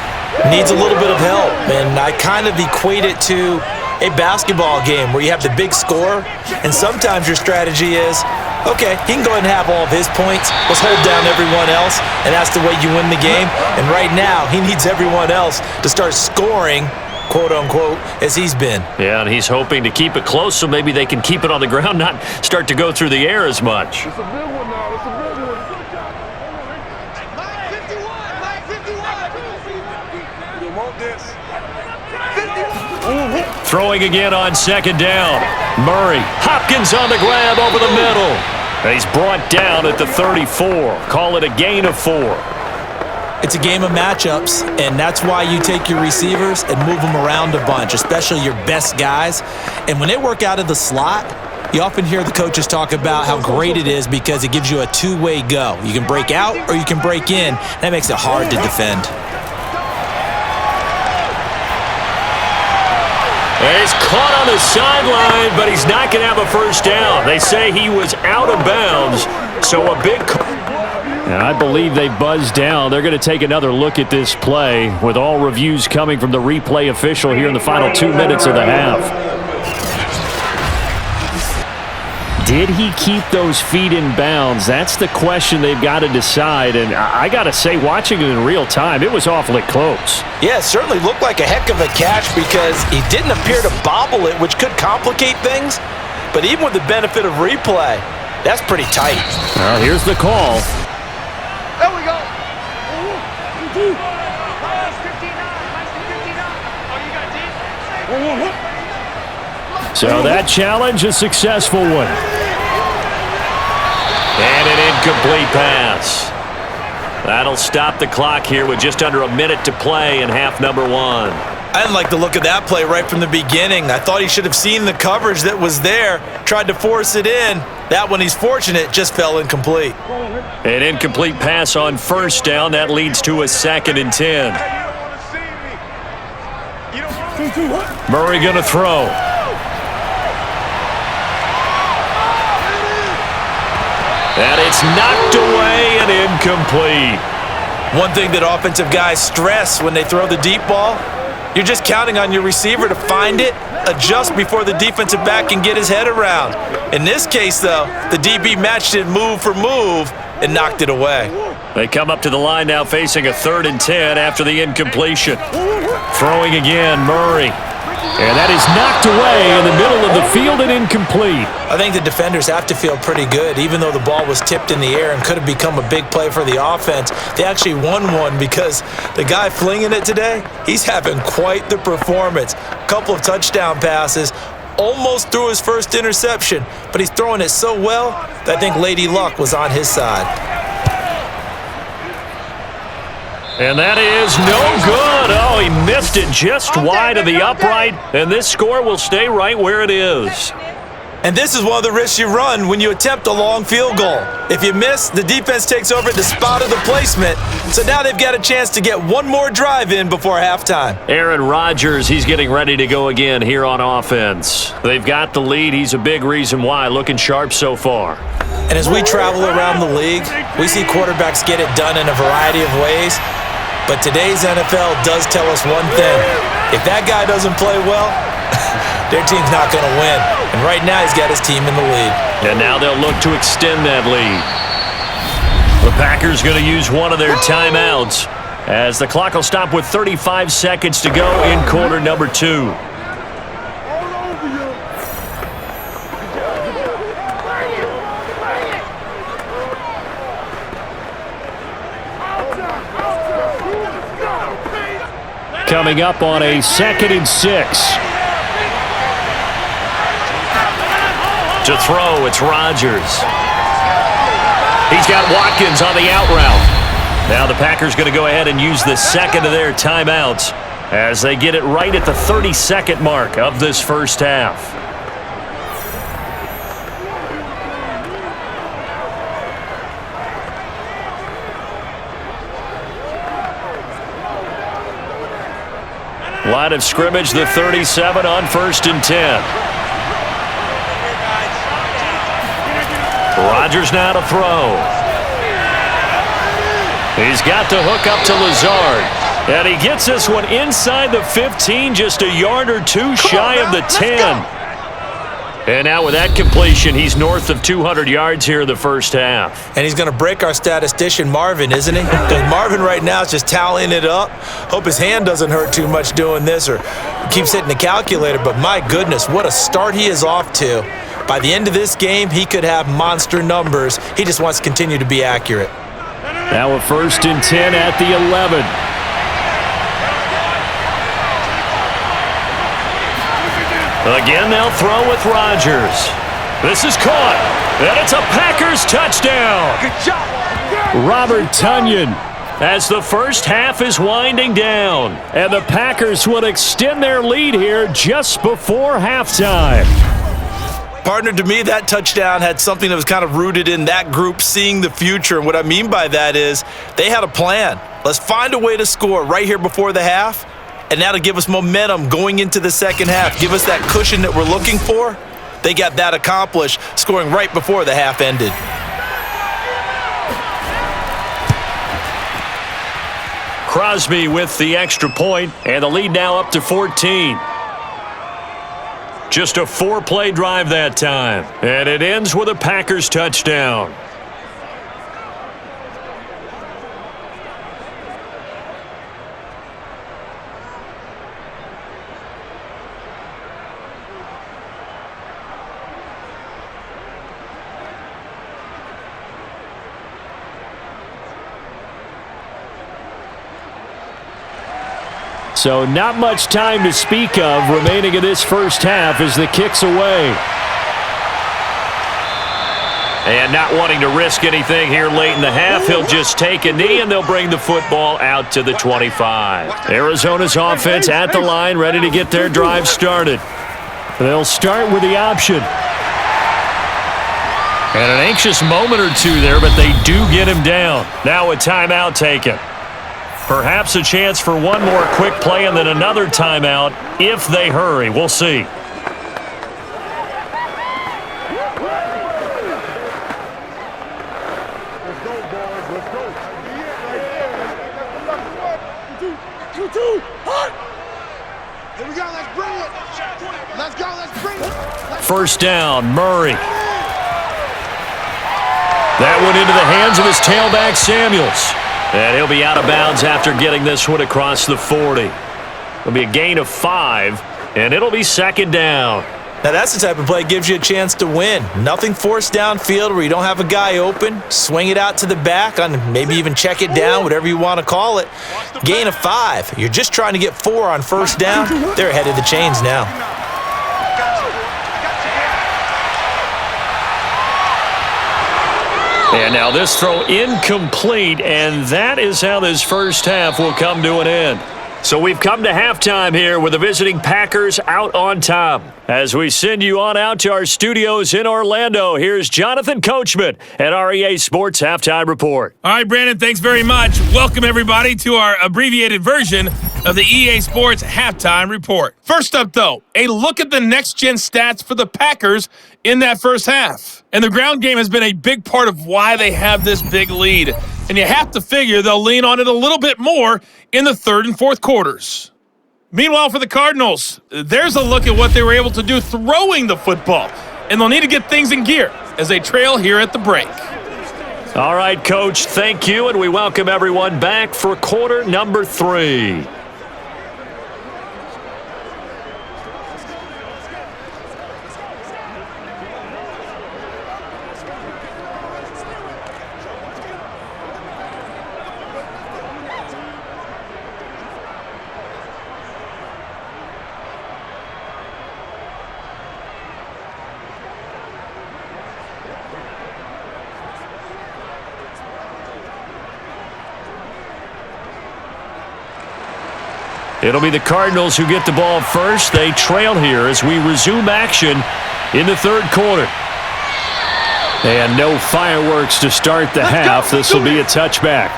Needs a little bit of help, and I kind of equate it to a basketball game where you have the big score, and sometimes your strategy is, okay, he can go ahead and have all of his points. Let's hold down everyone else, and that's the way you win the game. And right now, he needs everyone else to start scoring, quote-unquote, as he's been. Yeah, and he's hoping to keep it close so maybe they can keep it on the ground, not start to go through the air as much. It's a big one now. It's a big one. Throwing again on 2nd down. Murray. Hopkins on the grab over the middle. He's brought down at the 34. Call it a gain of 4. It's a game of matchups, and that's why you take your receivers and move them around a bunch, especially your best guys. And when they work out of the slot, you often hear the coaches talk about how great it is because it gives you a two-way go. You can break out or you can break in. That makes it hard to defend. He's caught on the sideline, but he's not going to have a first down. They say he was out of bounds, so a big... And I believe they buzzed down. They're going to take another look at this play with all reviews coming from the replay official here in the final 2 minutes of the half. Did he keep those feet in bounds? That's the question they've got to decide. And I got to say, watching it in real time, it was awfully close. Yeah, it certainly looked like a heck of a catch because he didn't appear to bobble it, which could complicate things. But even with the benefit of replay, that's pretty tight. Well, here's the call. There we go. So that challenge, a successful one. And an incomplete pass. That'll stop the clock here with just under a minute to play in half number 1. I didn't like the look of that play right from the beginning. I thought he should have seen the coverage that was there, tried to force it in. That one, he's fortunate, just fell incomplete. An incomplete pass on first down. That leads to a 2nd and 10. Murray going to throw. And it's knocked away and incomplete. One thing that offensive guys stress when they throw the deep ball, you're just counting on your receiver to find it, adjust before the defensive back can get his head around. In this case, though, the DB matched it move for move and knocked it away. They come up to the line now facing a 3rd and 10 after the incompletion. Throwing again, Murray. And that is knocked away in the middle of the field and incomplete. I think the defenders have to feel pretty good. Even though the ball was tipped in the air and could have become a big play for the offense, they actually won one because the guy flinging it today, he's having quite the performance. A couple of touchdown passes, almost threw his first interception, but he's throwing it so well that I think Lady Luck was on his side. And that is no good. Oh, he missed it just wide of the upright, and this score will stay right where it is. And this is one of the risks you run when you attempt a long field goal. If you miss, the defense takes over at the spot of the placement, so now they've got a chance to get one more drive in before halftime. Aaron Rodgers, he's getting ready to go again here on offense. They've got the lead. He's a big reason why, looking sharp so far. And as we travel around the league, we see quarterbacks get it done in a variety of ways. But today's NFL does tell us one thing. If that guy doesn't play well, their team's not going to win. And right now, he's got his team in the lead. And now they'll look to extend that lead. The Packers going to use one of their timeouts as the clock will stop with 35 seconds to go in quarter number 2. Coming up on a 2nd and 6. To throw, it's Rodgers. He's got Watkins on the out route. Now the Packers going to go ahead and use the second of their timeouts as they get it right at the 30-second mark of this first half. Line of scrimmage, the 37 on 1st and 10. Rodgers now to throw. He's got to hook up to Lazard. And he gets this one inside the 15, just a yard or two shy of the 10. And now with that completion, he's north of 200 yards here in the first half. And he's going to break our statistician, Marvin, isn't he? Because Marvin right now is just tallying it up. Hope his hand doesn't hurt too much doing this or keeps hitting the calculator. But my goodness, what a start he is off to. By the end of this game, he could have monster numbers. He just wants to continue to be accurate. Now a 1st and 10 at the 11. Again, they'll throw with Rodgers. This is caught, and it's a Packers touchdown. Good job. Robert Tonyan, as the first half is winding down, and the Packers will extend their lead here just before halftime. Partner, to me, that touchdown had something that was kind of rooted in that group seeing the future. And what I mean by that is they had a plan. Let's find a way to score right here before the half. and that'll give us momentum going into the second half. Give us that cushion that we're looking for. They got that accomplished, scoring right before the half ended. Crosby with the extra point, and the lead now up to 14. Just a 4-play drive that time, and it ends with a Packers touchdown. So not much time to speak of remaining in this first half as the kick's away. And not wanting to risk anything here late in the half, he'll just take a knee and they'll bring the football out to the 25. Arizona's offense at the line, ready to get their drive started. They'll start with the option. And an anxious moment or two there, but they do get him down. Now a timeout taken. Perhaps a chance for one more quick play and then another timeout if they hurry. We'll see. Here we go, let's bring it. Let's go, let's bring it. First down, Murray. That one into the hands of his tailback, Samuels. And he'll be out of bounds after getting this one across the 40. It'll be a gain of 5, and it'll be second down. Now that's the type of play that gives you a chance to win. Nothing forced downfield where you don't have a guy open. Swing it out to the back, on maybe even check it down, whatever you want to call it. Gain of 5. You're just trying to get 4 on first down. They're ahead of the chains now. And now this throw incomplete, and that is how this first half will come to an end. So we've come to halftime here with the visiting Packers out on top. As we send you on out to our studios in Orlando, here's Jonathan Coachman at REA Sports Halftime Report. All right, Brandon, thanks very much. Welcome, everybody, to our abbreviated version of the EA Sports Halftime Report. First up, though, a look at the next-gen stats for the Packers in that first half. And the ground game has been a big part of why they have this big lead. And you have to figure they'll lean on it a little bit more in the third and fourth quarters. Meanwhile, for the Cardinals, there's a look at what they were able to do throwing the football. And they'll need to get things in gear as they trail here at the break. All right, Coach, thank you, and we welcome everyone back for quarter number 3. It'll be the Cardinals who get the ball first. They trail here as we resume action in the third quarter. And no fireworks to start the half. This will be a touchback.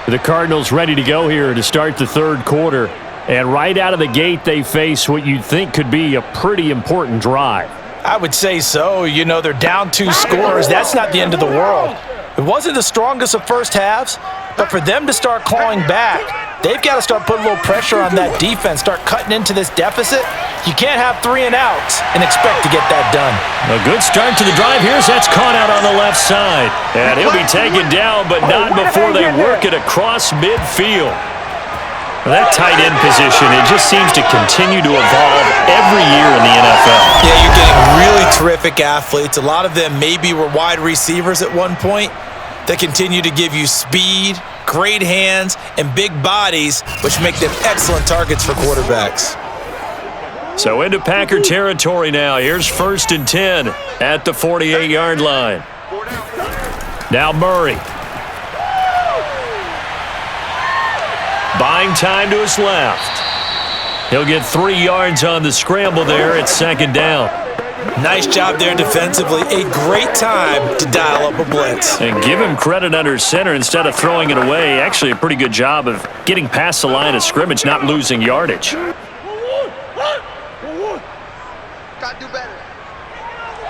The Cardinals ready to go here to start the third quarter. And right out of the gate, they face what you'd think could be a pretty important drive. I would say so. You know, they're down 2 scores. That's not the end of the world. It wasn't the strongest of first halves, but for them to start clawing back, they've got to start putting a little pressure on that defense, start cutting into this deficit. You can't have 3 and outs and expect to get that done. A good start to the drive here as that's caught out on the left side. And he'll be taken down, but not before they work it across midfield. That tight end position, it just seems to continue to evolve every year in the NFL. Yeah, you're getting really terrific athletes. A lot of them maybe were wide receivers at one point. They continue to give you speed, great hands, and big bodies, which make them excellent targets for quarterbacks. So into Packer territory now. Here's 1st and 10 at the 48-yard line. Now Murray. Buying time to his left. He'll get 3 yards on the scramble there at second down. Nice job there defensively. A great time to dial up a blitz. And give him credit under center instead of throwing it away. Actually, a pretty good job of getting past the line of scrimmage, not losing yardage. Gotta do better.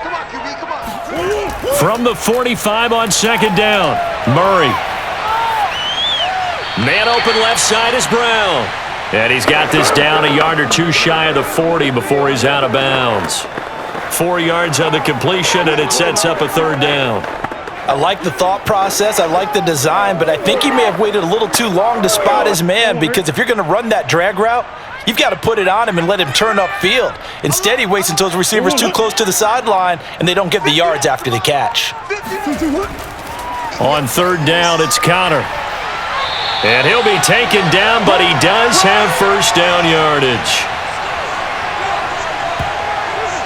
Come on, QB, come on. From the 45 on second down, Murray. Man open left side is Brown. And he's got this down a yard or two shy of the 40 before he's out of bounds. 4 yards on the completion, and it sets up a third down. I like the thought process. I like the design, but I think he may have waited a little too long to spot his man, because if you're going to run that drag route, you've got to put it on him and let him turn upfield. Instead, he waits until his receiver's too close to the sideline, and they don't get the yards after the catch. On third down, it's Connor. And he'll be taken down, but he does have first down yardage.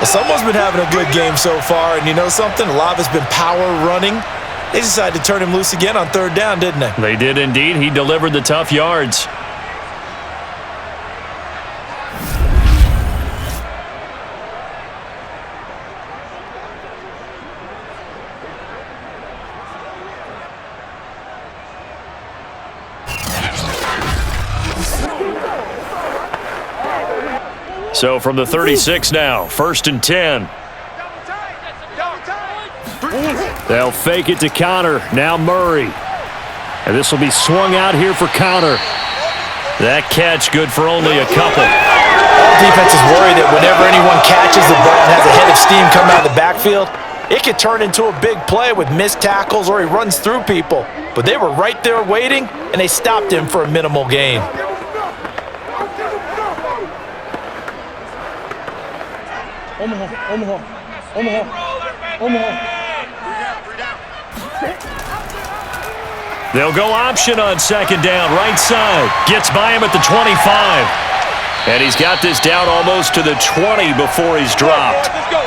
Someone's been having a good game so far, and you know something? A lot of it's been power running. They decided to turn him loose again on third down, didn't they? They did indeed. He delivered the tough yards. So from the 36 now, 1st and 10. They'll fake it to Connor. Now Murray. And this will be swung out here for Connor. That catch good for only a couple. All defenses worry that whenever anyone catches the ball and has a head of steam come out of the backfield, it could turn into a big play with missed tackles or he runs through people. But they were right there waiting, and they stopped him for a minimal gain. They'll go option on second down, right side. Gets by him at the 25. And he's got this down almost to the 20 before he's dropped. Let's go.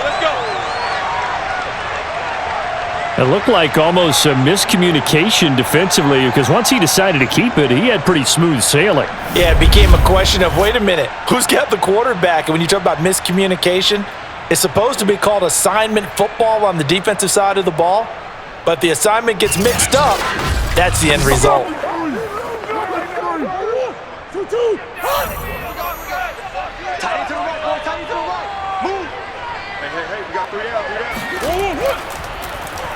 It looked like almost a miscommunication defensively, because once he decided to keep it, he had pretty smooth sailing. Yeah, it became a question of, wait a minute, who's got the quarterback? And when you talk about miscommunication, it's supposed to be called assignment football on the defensive side of the ball, but the assignment gets mixed up. That's the end result.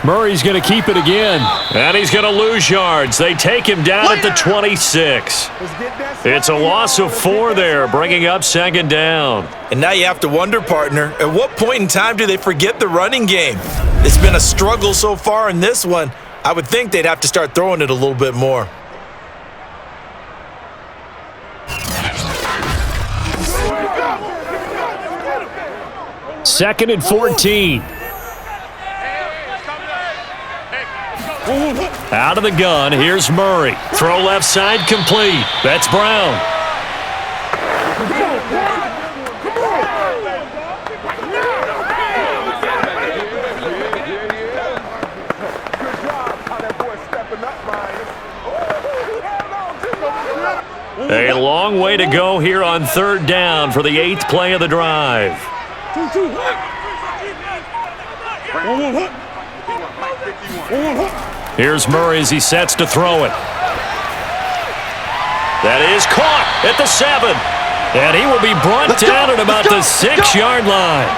Murray's going to keep it again, and he's going to lose yards. They take him down at the 26. It's a loss of 4 there, bringing up second down. And now you have to wonder, partner, at what point in time do they forget the running game? It's been a struggle so far in this one. I would think they'd have to start throwing it a little bit more. Second and 14. Out of the gun, here's Murray. Throw left side complete. That's Brown. A long way to go here on third down for the 8th play of the drive. Here's Murray as he sets to throw it. That is caught at the 7. And he will be brought down at about the 6-yard line.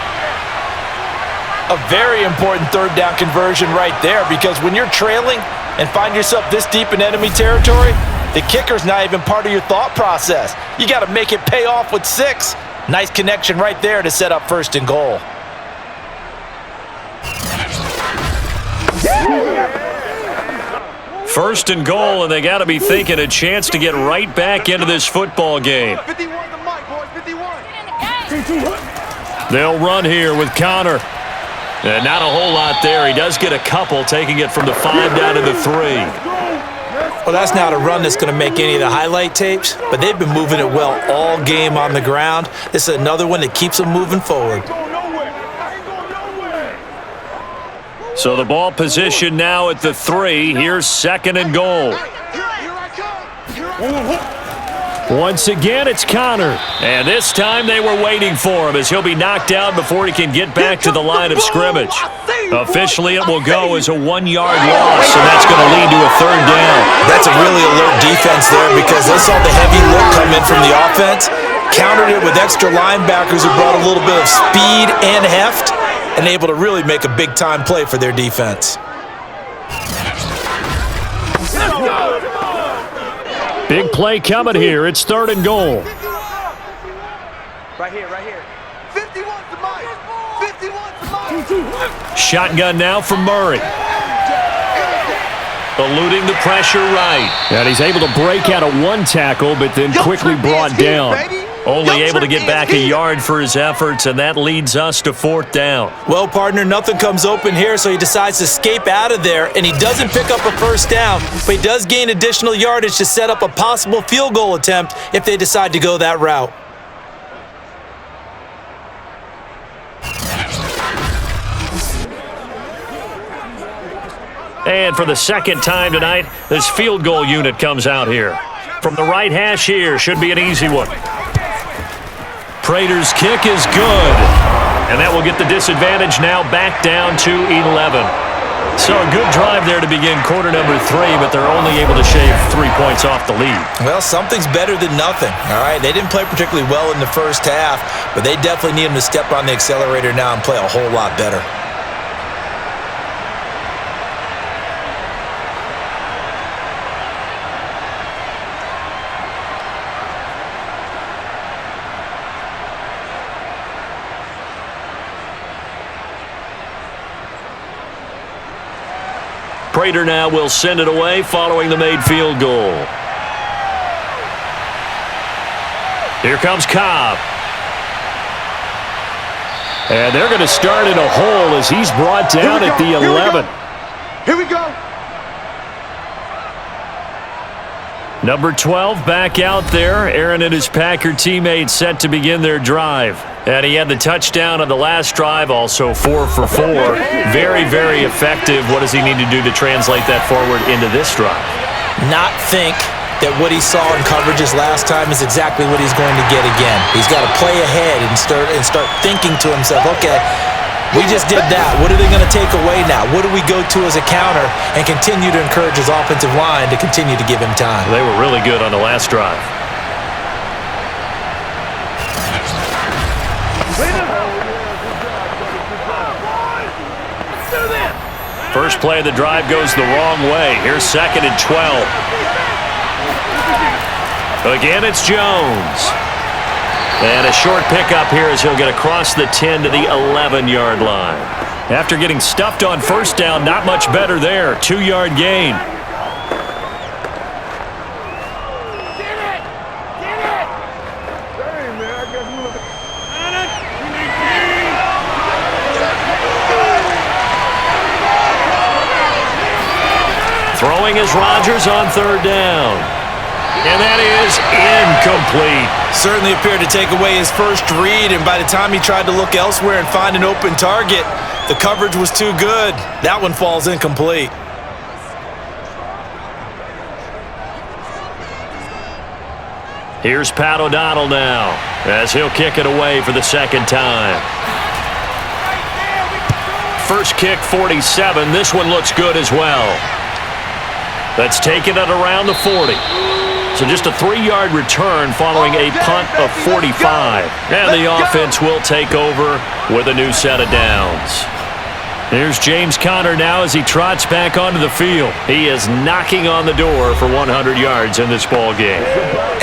A very important third down conversion right there, because when you're trailing and find yourself this deep in enemy territory, the kicker's not even part of your thought process. You got to make it pay off with 6. Nice connection right there to set up 1st and goal. First and goal, and they got to be thinking a chance to get right back into this football game. 51 the mic, boys, 51. They'll run here with Connor. And not a whole lot there. He does get a couple, taking it from the 5 down to the 3. Well, that's not a run that's going to make any of the highlight tapes, but they've been moving it well all game on the ground. This is another one that keeps them moving forward. So the ball position now at the 3. Here's second and goal. Once again, it's Connor. And this time they were waiting for him as he'll be knocked down before he can get back to the line of scrimmage. Officially, it will go as a 1-yard loss, and that's going to lead to a 3rd down. That's a really alert defense there because they saw the heavy look come in from the offense, countered it with extra linebackers who brought a little bit of speed and heft, and able to really make a big-time play for their defense. Big play coming here. It's 3rd and goal. Right here. 51's the mic. 51's the mic. Shotgun now from Murray. Eluding the pressure right. And he's able to break out of 1 tackle, but then quickly brought down. Only able to get back a yard for his efforts, and that leads us to 4th down. Well, partner, nothing comes open here, so he decides to escape out of there, and he doesn't pick up a 1st down, but he does gain additional yardage to set up a possible field goal attempt if they decide to go that route. And for the 2nd time tonight, this field goal unit comes out here. From the right hash here, should be an easy one. Prater's kick is good. And that will get the disadvantage now back down to 11. So a good drive there to begin quarter number 3, but they're only able to shave 3 points off the lead. Well, something's better than nothing, all right? They didn't play particularly well in the first half, but they definitely need him to step on the accelerator now and play a whole lot better. Prater now will send it away following the made field goal. Here comes Cobb. And they're going to start in a hole as he's brought down at the 11. Here we go. Number 12 back out there. Aaron and his Packer teammates set to begin their drive. And he had the touchdown on the last drive, also 4 for 4. Very, very effective. What does he need to do to translate that forward into this drive? Not think that what he saw in coverages last time is exactly what he's going to get again. He's got to play ahead and start thinking to himself, okay, we just did that. What are they going to take away now? What do we go to as a counter? And continue to encourage his offensive line to continue to give him time. They were really good on the last drive. First play of the drive goes the wrong way. Here's 2nd and 12. Again, it's Jones. And a short pickup here as he'll get across the 10 to the 11-yard line. After getting stuffed on 1st down, not much better there. 2-yard gain. Throwing is Rodgers on 3rd down. And that is incomplete. Certainly appeared to take away his first read, and by the time he tried to look elsewhere and find an open target, the coverage was too good. That one falls incomplete. Here's Pat O'Donnell now as he'll kick it away for the 2nd time. First kick, 47. This one looks good as well. That's taken it around the 40. So just a 3-yard return following a punt of 45. And the offense will take over with a new set of downs. Here's James Conner now as he trots back onto the field. He is knocking on the door for 100 yards in this ball game.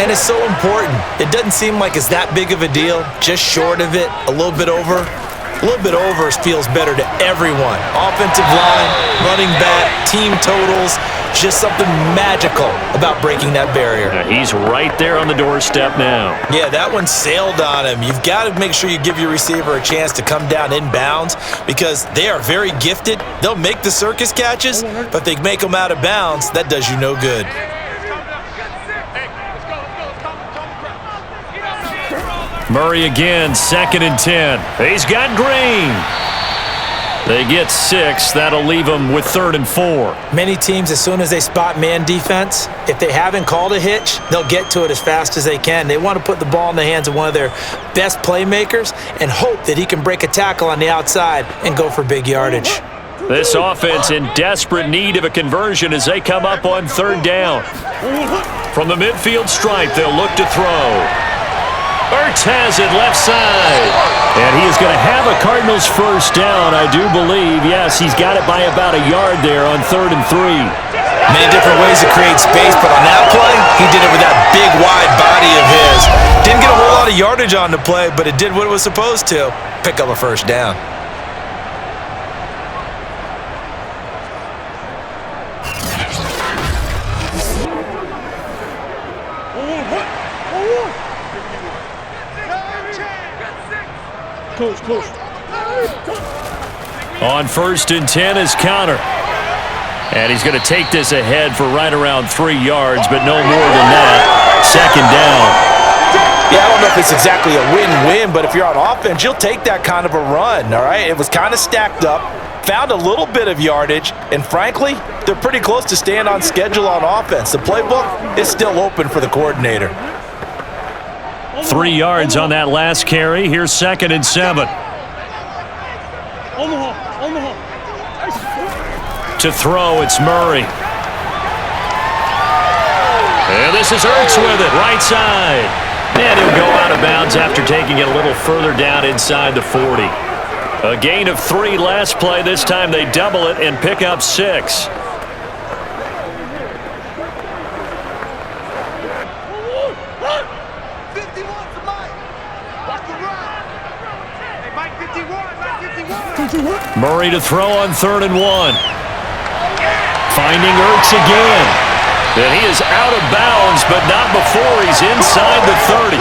And it's so important. It doesn't seem like it's that big of a deal. Just short of it, a little bit over. A little bit over feels better to everyone. Offensive line, running back, team totals. Just something magical about breaking that barrier. He's right there on the doorstep now. Yeah, that one sailed on him. You've got to make sure you give your receiver a chance to come down inbounds because they are very gifted. They'll make the circus catches, but they make them out of bounds. That does you no good. Murray again, 2nd and 10. He's got Green. They get 6. That'll leave them with 3rd and 4. Many teams, as soon as they spot man defense, if they haven't called a hitch, they'll get to it as fast as they can. They want to put the ball in the hands of one of their best playmakers and hope that he can break a tackle on the outside and go for big yardage. This offense in desperate need of a conversion as they come up on 3rd down. From the midfield stripe, they'll look to throw. Ertz has it left side. And he is going to have a Cardinals first down, I do believe. Yes, he's got it by about a yard there on 3rd and 3. Many different ways to create space, but on that play, he did it with that big, wide body of his. Didn't get a whole lot of yardage on the play, but it did what it was supposed to. Pick up a first down. On 1st and 10 is Connor. And he's going to take this ahead for right around 3 yards, but no more than that. 2nd down. Yeah, I don't know if it's exactly a win-win, but if you're on offense, you'll take that kind of a run, all right? It was kind of stacked up, found a little bit of yardage, and frankly, they're pretty close to staying on schedule on offense. The playbook is still open for the coordinator. 3 yards on that last carry. Here's 2nd and 7. To throw, it's Murray. And this is Ertz with it, right side. And he'll go out of bounds after taking it a little further down inside the 40. A gain of 3 last play. This time they double it and pick up 6. Murray to throw on 3rd and 1. Finding Ertz again. And he is out of bounds, but not before he's inside the 30.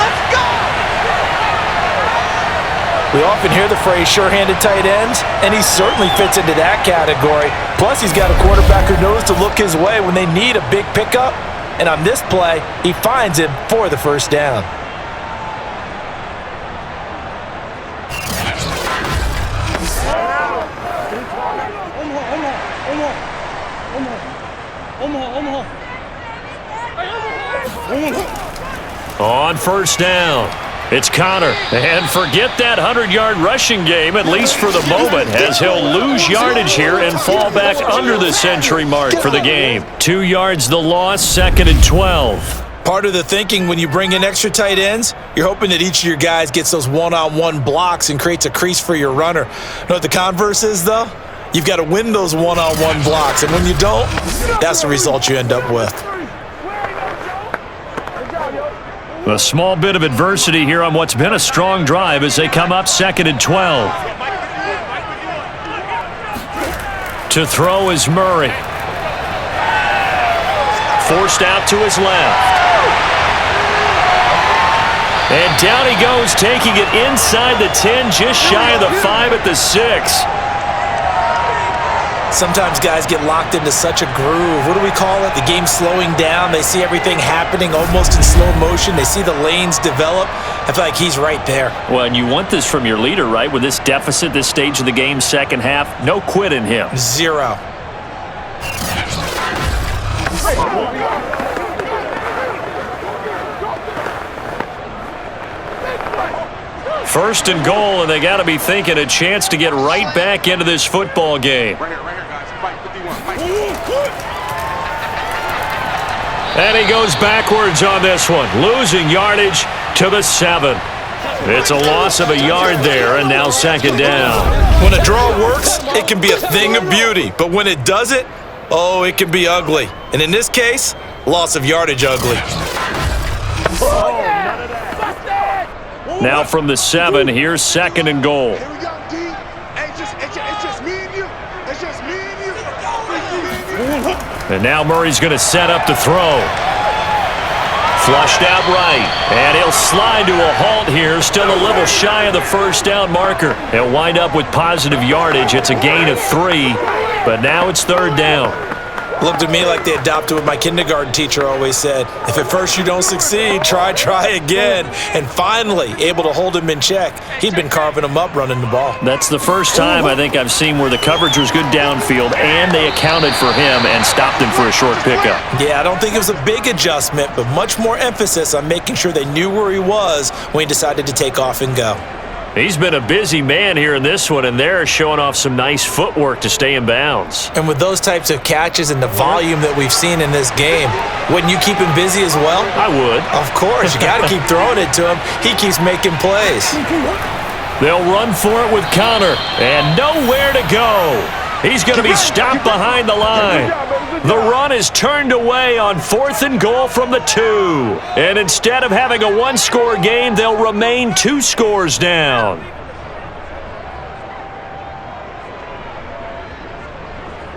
We often hear the phrase sure-handed tight ends, and he certainly fits into that category. Plus, he's got a quarterback who knows to look his way when they need a big pickup. And on this play, he finds it for the first down. On 1st down, it's Connor. And forget that 100-yard rushing game, at least for the moment, as he'll lose yardage here and fall back under the century mark for the game. 2 yards the loss, 2nd and 12. Part of the thinking when you bring in extra tight ends, you're hoping that each of your guys gets those one-on-one blocks and creates a crease for your runner. You know what the converse is, though? You've got to win those one-on-one blocks, and when you don't, that's the result you end up with. A small bit of adversity here on what's been a strong drive as they come up 2nd and 12. To throw is Murray. Forced out to his left. And down he goes, taking it inside the 10, just shy of the 5 at the 6. Sometimes guys get locked into such a groove. What do we call it? The game's slowing down. They see everything happening almost in slow motion. They see the lanes develop. I feel like he's right there. Well, and you want this from your leader, right? With this deficit, this stage of the game, 2nd half, no quit in him. 0. First and goal, and they got to be thinking a chance to get right back into this football game. Right here, guys. Fight 51. Fight. And he goes backwards on this one, losing yardage to the 7. It's a loss of a yard there, and now 2nd down. When a draw works, it can be a thing of beauty. But when it doesn't, oh, it can be ugly. And in this case, loss of yardage ugly. Now from the 7, here's 2nd and goal. Here we go, D. Hey, it's just me and you. It's just me and you. And now Murray's going to set up to throw. Flushed out right. And he'll slide to a halt here, still a little shy of the first down marker. He'll wind up with positive yardage. It's a gain of 3, but now it's 3rd down. Looked at me like they adopted what my kindergarten teacher always said. If at first you don't succeed, try again. And finally, able to hold him in check. He'd been carving him up running the ball. That's the first time I think I've seen where the coverage was good downfield and they accounted for him and stopped him for a short pickup. Yeah, I don't think it was a big adjustment, but much more emphasis on making sure they knew where he was when he decided to take off and go. He's been a busy man here in this one, and they're showing off some nice footwork to stay in bounds. And with those types of catches and the volume that we've seen in this game, wouldn't you keep him busy as well? I would. Of course. You got to keep throwing it to him. He keeps making plays. They'll run for it with Connor, and nowhere to go. He's going to be stopped behind the line. The run is turned away on 4th and goal from the 2. And instead of having a one-score game, they'll remain 2 scores down.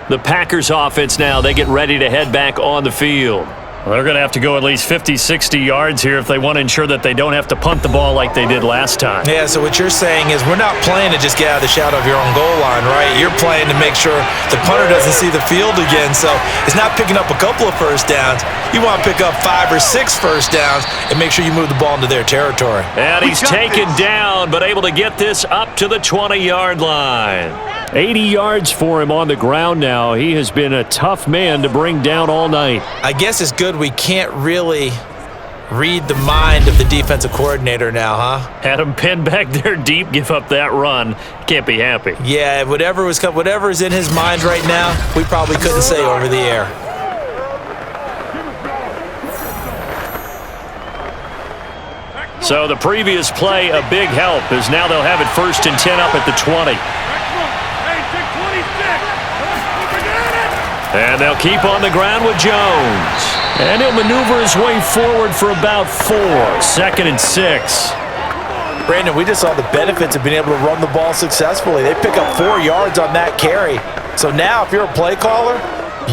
The Packers offense now, they get ready to head back on the field. Well, they're going to have to go at least 50, 60 yards here if they want to ensure that they don't have to punt the ball like they did last time. Yeah, so what you're saying is we're not playing to just get out of the shadow of your own goal line, right? You're playing to make sure the punter doesn't see the field again. So it's not picking up a couple of first downs. You want to pick up 5 or 6 first downs and make sure you move the ball into their territory. And he's taken down, but able to get this up to the 20-yard line. 80 yards for him on the ground now. He has been a tough man to bring down all night. I guess it's good we can't really read the mind of the defensive coordinator now, huh? Had him pinned back there deep, give up that run. Can't be happy. Yeah, whatever is in his mind right now, we probably couldn't say over the air. So the previous play, a big help, as now they'll have it 1st and 10 up at the 20. And they'll keep on the ground with Jones. And he'll maneuver his way forward for about 4. 2nd and 6. Brandon, we just saw the benefits of being able to run the ball successfully. They pick up 4 yards on that carry. So now if you're a play caller,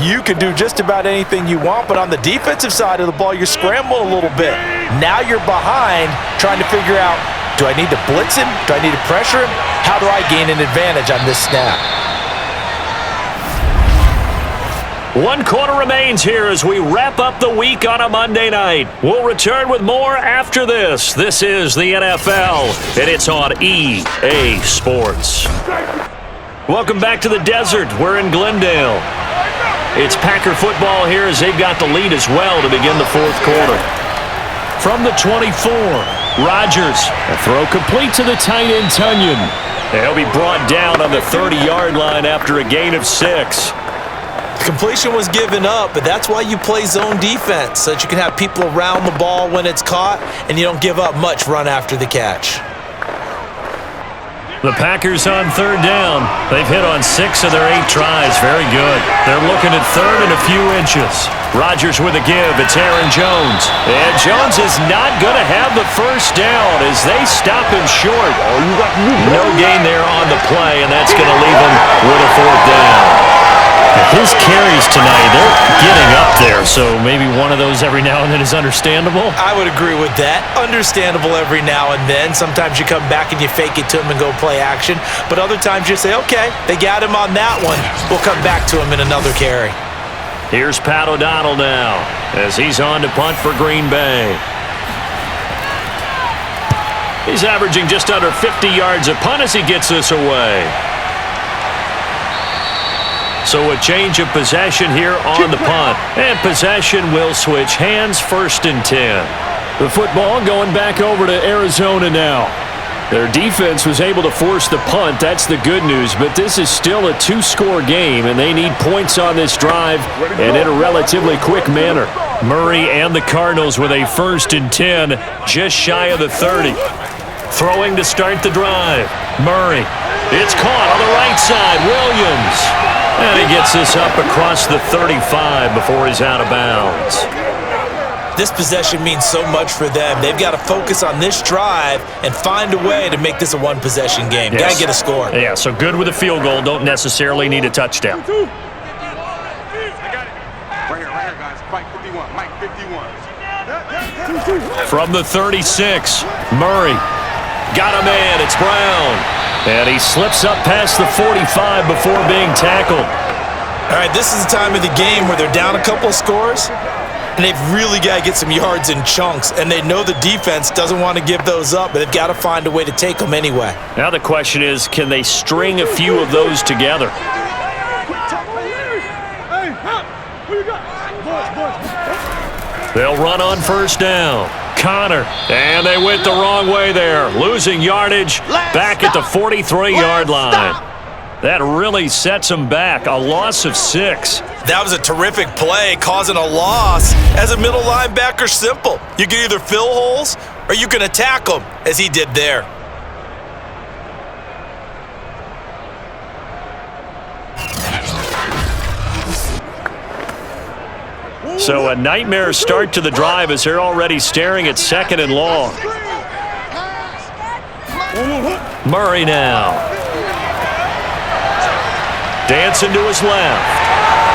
you can do just about anything you want, but on the defensive side of the ball, you're scrambling a little bit. Now you're behind trying to figure out, do I need to blitz him? Do I need to pressure him? How do I gain an advantage on this snap? 1 quarter remains here as we wrap up the week on a Monday night. We'll return with more after this. This is the NFL, and it's on EA Sports. Welcome back to the desert. We're in Glendale. It's Packer football here as they've got the lead as well to begin the 4th quarter. From the 24, Rodgers. A throw complete to the tight end, Tunyon. He'll be brought down on the 30-yard line after a gain of 6. Completion was given up, but that's why you play zone defense, so that you can have people around the ball when it's caught, and you don't give up much run after the catch. The Packers on 3rd down. They've hit on 6 of their 8 tries. Very good. They're looking at 3rd and a few inches. Rodgers with a give. It's Aaron Jones. And Jones is not going to have the first down as they stop him short. No gain there on the play, and that's going to leave him with a 4th down. His carries tonight, they're getting up there, so maybe one of those every now and then is understandable. I would agree with that. Understandable every now and then. Sometimes you come back and you fake it to him and go play action, but other times you say, okay, they got him on that one. We'll come back to him in another carry. Here's Pat O'Donnell now as he's on to punt for Green Bay. He's averaging just under 50 yards a punt as he gets this away. So a change of possession here on the punt. And possession will switch hands, 1st and 10. The football going back over to Arizona now. Their defense was able to force the punt. That's the good news. But this is still a 2-score game, and they need points on this drive and in a relatively quick manner. Murray and the Cardinals with a 1st and 10, just shy of the 30. Throwing to start the drive. Murray. It's caught on the right side. Williams. And he gets this up across the 35 before he's out of bounds. This possession means so much for them. They've got to focus on this drive and find a way to make this a one-possession game. Yes. Got to get a score. Yeah, so good with a field goal. Don't necessarily need a touchdown. I got it. Right here, guys. Fight 51. Mike 51. From the 36, Murray. Got a man. It's Brown. And he slips up past the 45 before being tackled. All right, this is the time of the game where they're down a couple of scores, and they've really got to get some yards in chunks, and they know the defense doesn't want to give those up, but they've got to find a way to take them anyway. Now the question is, can they string a few of those together? They'll run on first down. Connor, and they went the wrong way there, losing yardage back at the 43-yard line. That really sets them back, a loss of 6. That was a terrific play, causing a loss. As a middle linebacker, simple. You can either fill holes or you can attack them, as he did there. So a nightmare start to the drive as they're already staring at 2nd and long. Murray now. Dancing to his left.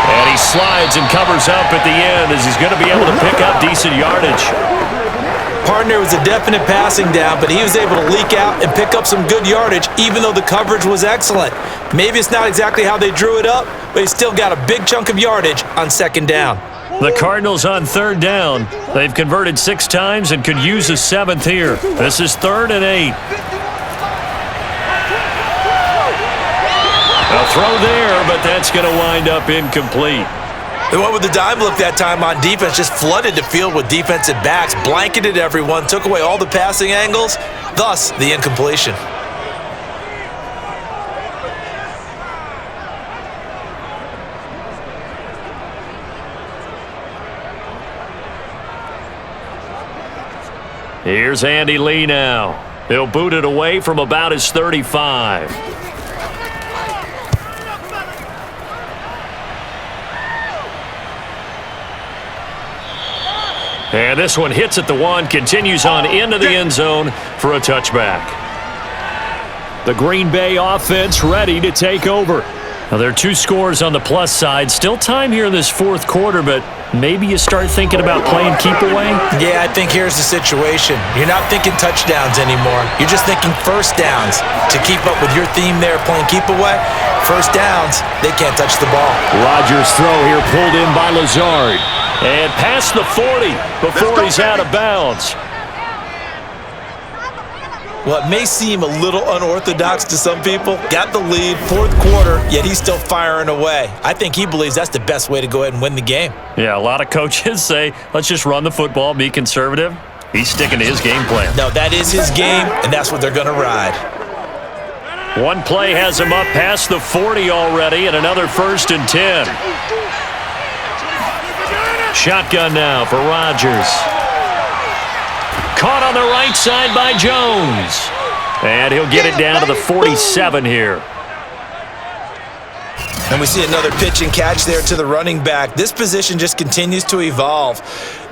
And he slides and covers up at the end as he's going to be able to pick up decent yardage. Partner was a definite passing down, but he was able to leak out and pick up some good yardage, even though the coverage was excellent. Maybe it's not exactly how they drew it up, but he still got a big chunk of yardage on 2nd down. The Cardinals on 3rd down. They've converted 6 times and could use a 7th here. This is 3rd and 8. A throw there, but that's going to wind up incomplete. They went with the dime look that time on defense, just flooded the field with defensive backs, blanketed everyone, took away all the passing angles, thus the incompletion. Here's Andy Lee now. He'll boot it away from about his 35. And this one hits at the 1, continues on into the end zone for a touchback. The Green Bay offense ready to take over. Now, there are 2 scores on the plus side. Still time here in this 4th quarter, but maybe you start thinking about playing keep away? Yeah, I think here's the situation. You're not thinking touchdowns anymore. You're just thinking first downs. To keep up with your theme there, playing keep away, first downs, they can't touch the ball. Rodgers' throw here pulled in by Lazard. And past the 40 before he's out of bounds. Well, it may seem a little unorthodox to some people. Got the lead, 4th quarter, yet he's still firing away. I think he believes that's the best way to go ahead and win the game. Yeah, a lot of coaches say, let's just run the football, be conservative. He's sticking to his game plan. No, that is his game, and that's what they're going to ride. One play has him up past the 40 already, and another 1st and 10. Shotgun now for Rodgers. Caught on the right side by Jones. And he'll get it down to the 47 here. And we see another pitch and catch there to the running back. This position just continues to evolve.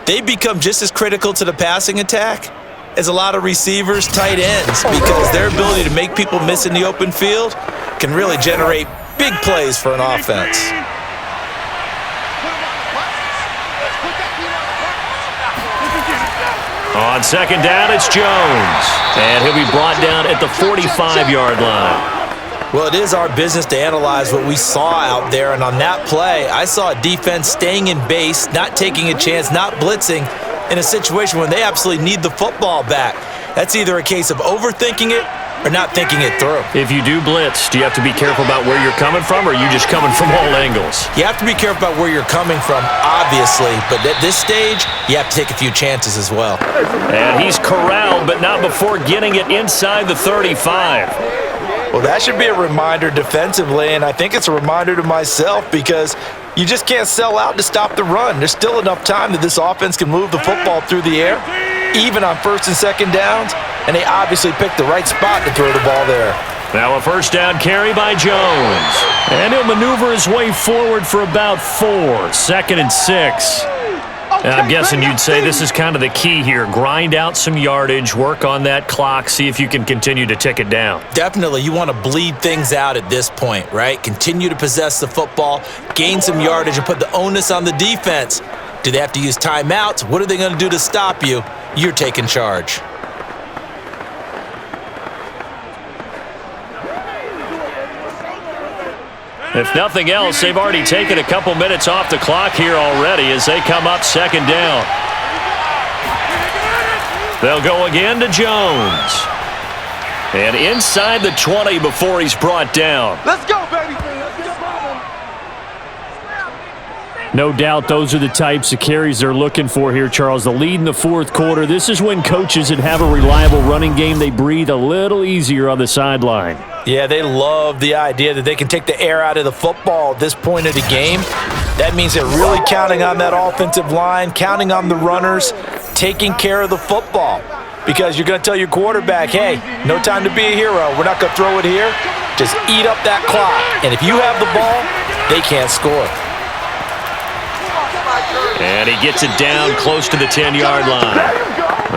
They become just as critical to the passing attack as a lot of receivers, tight ends, because their ability to make people miss in the open field can really generate big plays for an offense. On 2nd down, it's Jones. And he'll be brought down at the 45-yard line. Well, it is our business to analyze what we saw out there. And on that play, I saw a defense staying in base, not taking a chance, not blitzing in a situation when they absolutely need the football back. That's either a case of overthinking it or not thinking it through. If you do blitz, do you have to be careful about where you're coming from, or are you just coming from all angles? You have to be careful about where you're coming from, obviously, but at this stage, you have to take a few chances as well. And he's corralled, but not before getting it inside the 35. Well, that should be a reminder defensively, and I think it's a reminder to myself because you just can't sell out to stop the run. There's still enough time that this offense can move the football through the air, even on 1st and 2nd downs, and they obviously picked the right spot to throw the ball there. Now a 1st down carry by Jones. And he'll maneuver his way forward for about 4. 2nd and 6. And I'm guessing you'd say this is kind of the key here. Grind out some yardage, work on that clock, see if you can continue to tick it down. Definitely, you want to bleed things out at this point, right? Continue to possess the football, gain some yardage, and put the onus on the defense. Do they have to use timeouts? What are they going to do to stop you? You're taking charge. If nothing else, they've already taken a couple minutes off the clock here already as they come up second down. They'll go again to Jones. And inside the 20 before he's brought down. Let's go, baby. No doubt those are the types of carries they're looking for here, Charles. The lead in the fourth quarter. This is when coaches that have a reliable running game, they breathe a little easier on the sideline. Yeah, they love the idea that they can take the air out of the football at this point of the game. That means they're really counting on that offensive line, counting on the runners, taking care of the football. Because you're going to tell your quarterback, hey, no time to be a hero. We're not going to throw it here. Just eat up that clock. And if you have the ball, they can't score. And he gets it down close to the 10-yard line.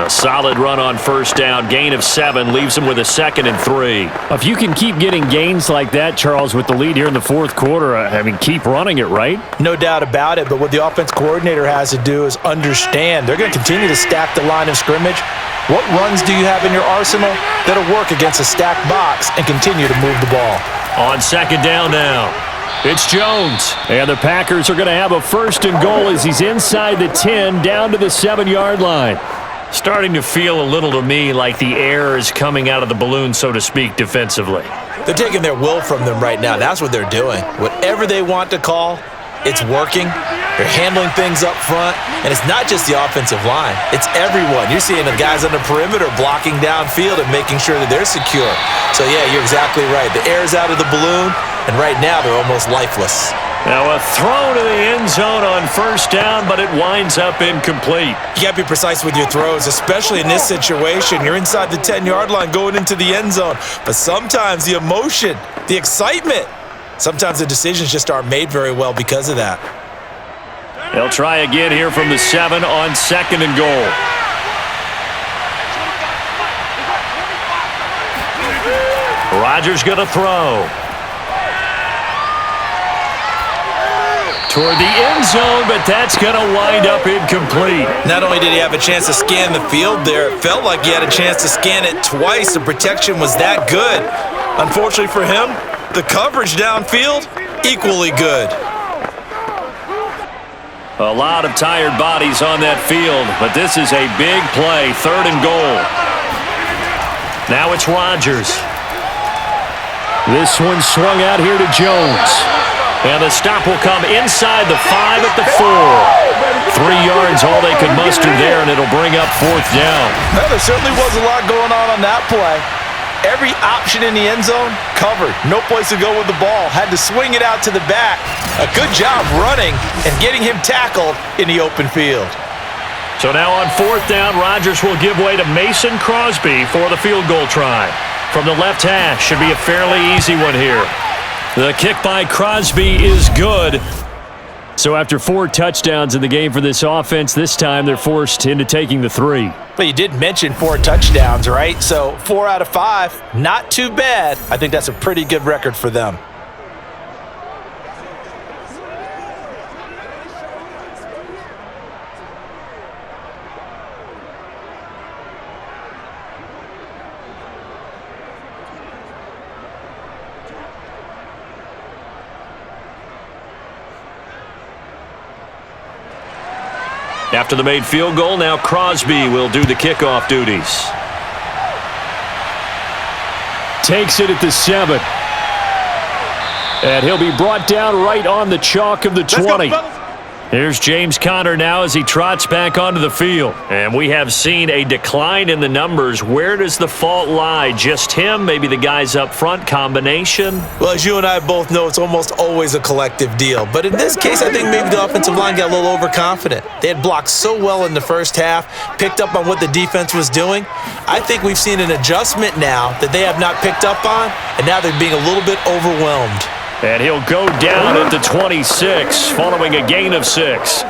A solid run on first down. Gain of 7 leaves him with a 2nd and 3. If you can keep getting gains like that, Charles, with the lead here in the fourth quarter, I mean, keep running it, right? No doubt about it, but what the offense coordinator has to do is understand they're going to continue to stack the line of scrimmage. What runs do you have in your arsenal that'll work against a stacked box and continue to move the ball? On second down now. It's Jones. And the Packers are going to have a 1st and goal as he's inside the 10 down to the 7-yard line. Starting to feel a little to me like the air is coming out of the balloon, so to speak, defensively. They're taking their will from them right now. That's what they're doing. Whatever they want to call, it's working. They're handling things up front, and it's not just the offensive line. It's everyone. You're seeing the guys on the perimeter blocking downfield and making sure that they're secure. So, yeah, you're exactly right. The air's out of the balloon, and right now they're almost lifeless. Now a throw to the end zone on first down, but it winds up incomplete. You got to be precise with your throws, especially in this situation. You're inside the 10-yard line going into the end zone. But sometimes the emotion, the excitement, sometimes the decisions just aren't made very well because of that. They'll try again here from the 7 on 2nd and goal. Rodgers going to throw. Toward the end zone, but that's going to wind up incomplete. Not only did he have a chance to scan the field there, it felt like he had a chance to scan it twice. The protection was that good. Unfortunately for him, the coverage downfield, equally good. A lot of tired bodies on that field, but this is a big play, 3rd and goal. Now it's Rodgers. This one swung out here to Jones. And the stop will come inside the 5 at the 4. 3 yards, all they could muster there, and it'll bring up 4th down. Well, there certainly was a lot going on that play. Every option in the end zone covered. No place to go with the ball. Had to swing it out to the back. A good job running and getting him tackled in the open field. So now on 4th down, Rodgers will give way to Mason Crosby for the field goal try. From the left hash, should be a fairly easy one here. The kick by Crosby is good. So after 4 touchdowns in the game for this offense, this time they're forced into taking the 3. But you did mention 4 touchdowns, right? So 4 out of 5, not too bad. I think that's a pretty good record for them. After the made field goal, now Crosby will do the kickoff duties. Takes it at the 7. And he'll be brought down right on the chalk of the 20. Here's James Conner now as he trots back onto the field. And we have seen a decline in the numbers. Where does the fault lie? Just him? Maybe the guys up front? Combination? Well, as you and I both know, it's almost always a collective deal. But in this case, I think maybe the offensive line got a little overconfident. They had blocked so well in the first half, picked up on what the defense was doing. I think we've seen an adjustment now that they have not picked up on, and now they're being a little bit overwhelmed. And he'll go down at the 26 following a gain of 6.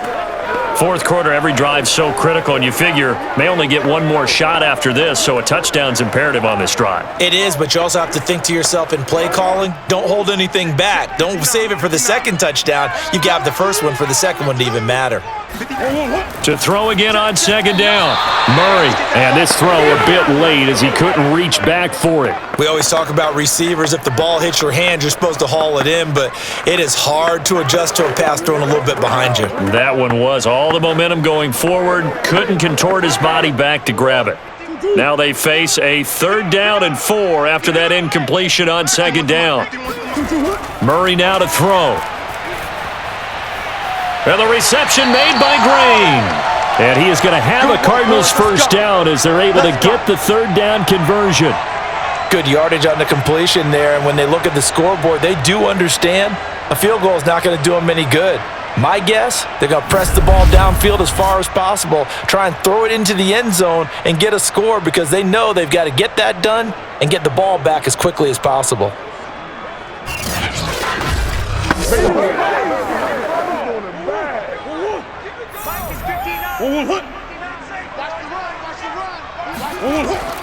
Fourth quarter, every drive so critical, and you figure may only get one more shot after this, so a touchdown's imperative on this drive. It is, but you also have to think to yourself in play calling, don't hold anything back. Don't save it for the second touchdown. You've got the first one for the second one to even matter. To throw again on second down. Murray, and this throw a bit late as he couldn't reach back for it. We always talk about receivers. If the ball hits your hand, you're supposed to haul it in, but it is hard to adjust to a pass thrown a little bit behind you. That one was all the momentum going forward. Couldn't contort his body back to grab it. Now they face a 3rd down and 4 after that incompletion on second down. Murray now to throw. And the reception made by Green. And he is going to have a Cardinals first down as they're able to get the 3rd down conversion. Good yardage on the completion there, and when they look at the scoreboard, they do understand a field goal is not going to do them any good. My guess, they're going to press the ball downfield as far as possible, try and throw it into the end zone and get a score because they know they've got to get that done and get the ball back as quickly as possible.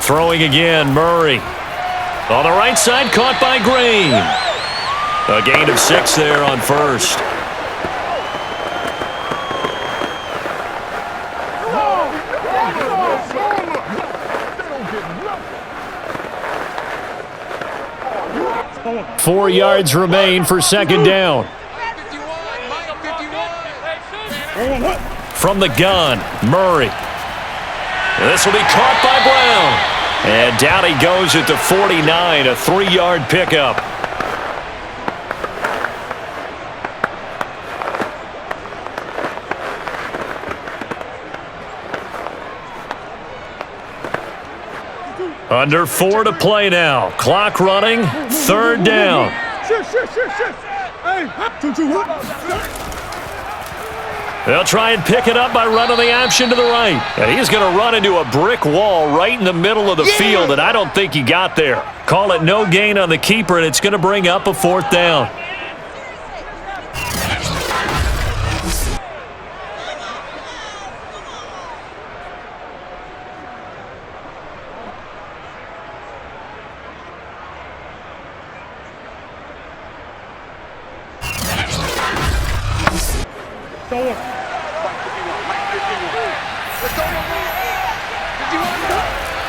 Throwing again, Murray. On the right side, caught by Green. A gain of 6 there on first. Four yards remain for second down. From the gun, Murray. This will be caught by Brown. And down he goes at the 49, a 3-yard pickup. Under 4 to play now. Clock running, 3rd down. They'll try and pick it up by running the option to the right. And he's going to run into a brick wall right in the middle of the field, and I don't think he got there. Call it no gain on the keeper, and it's going to bring up a 4th down.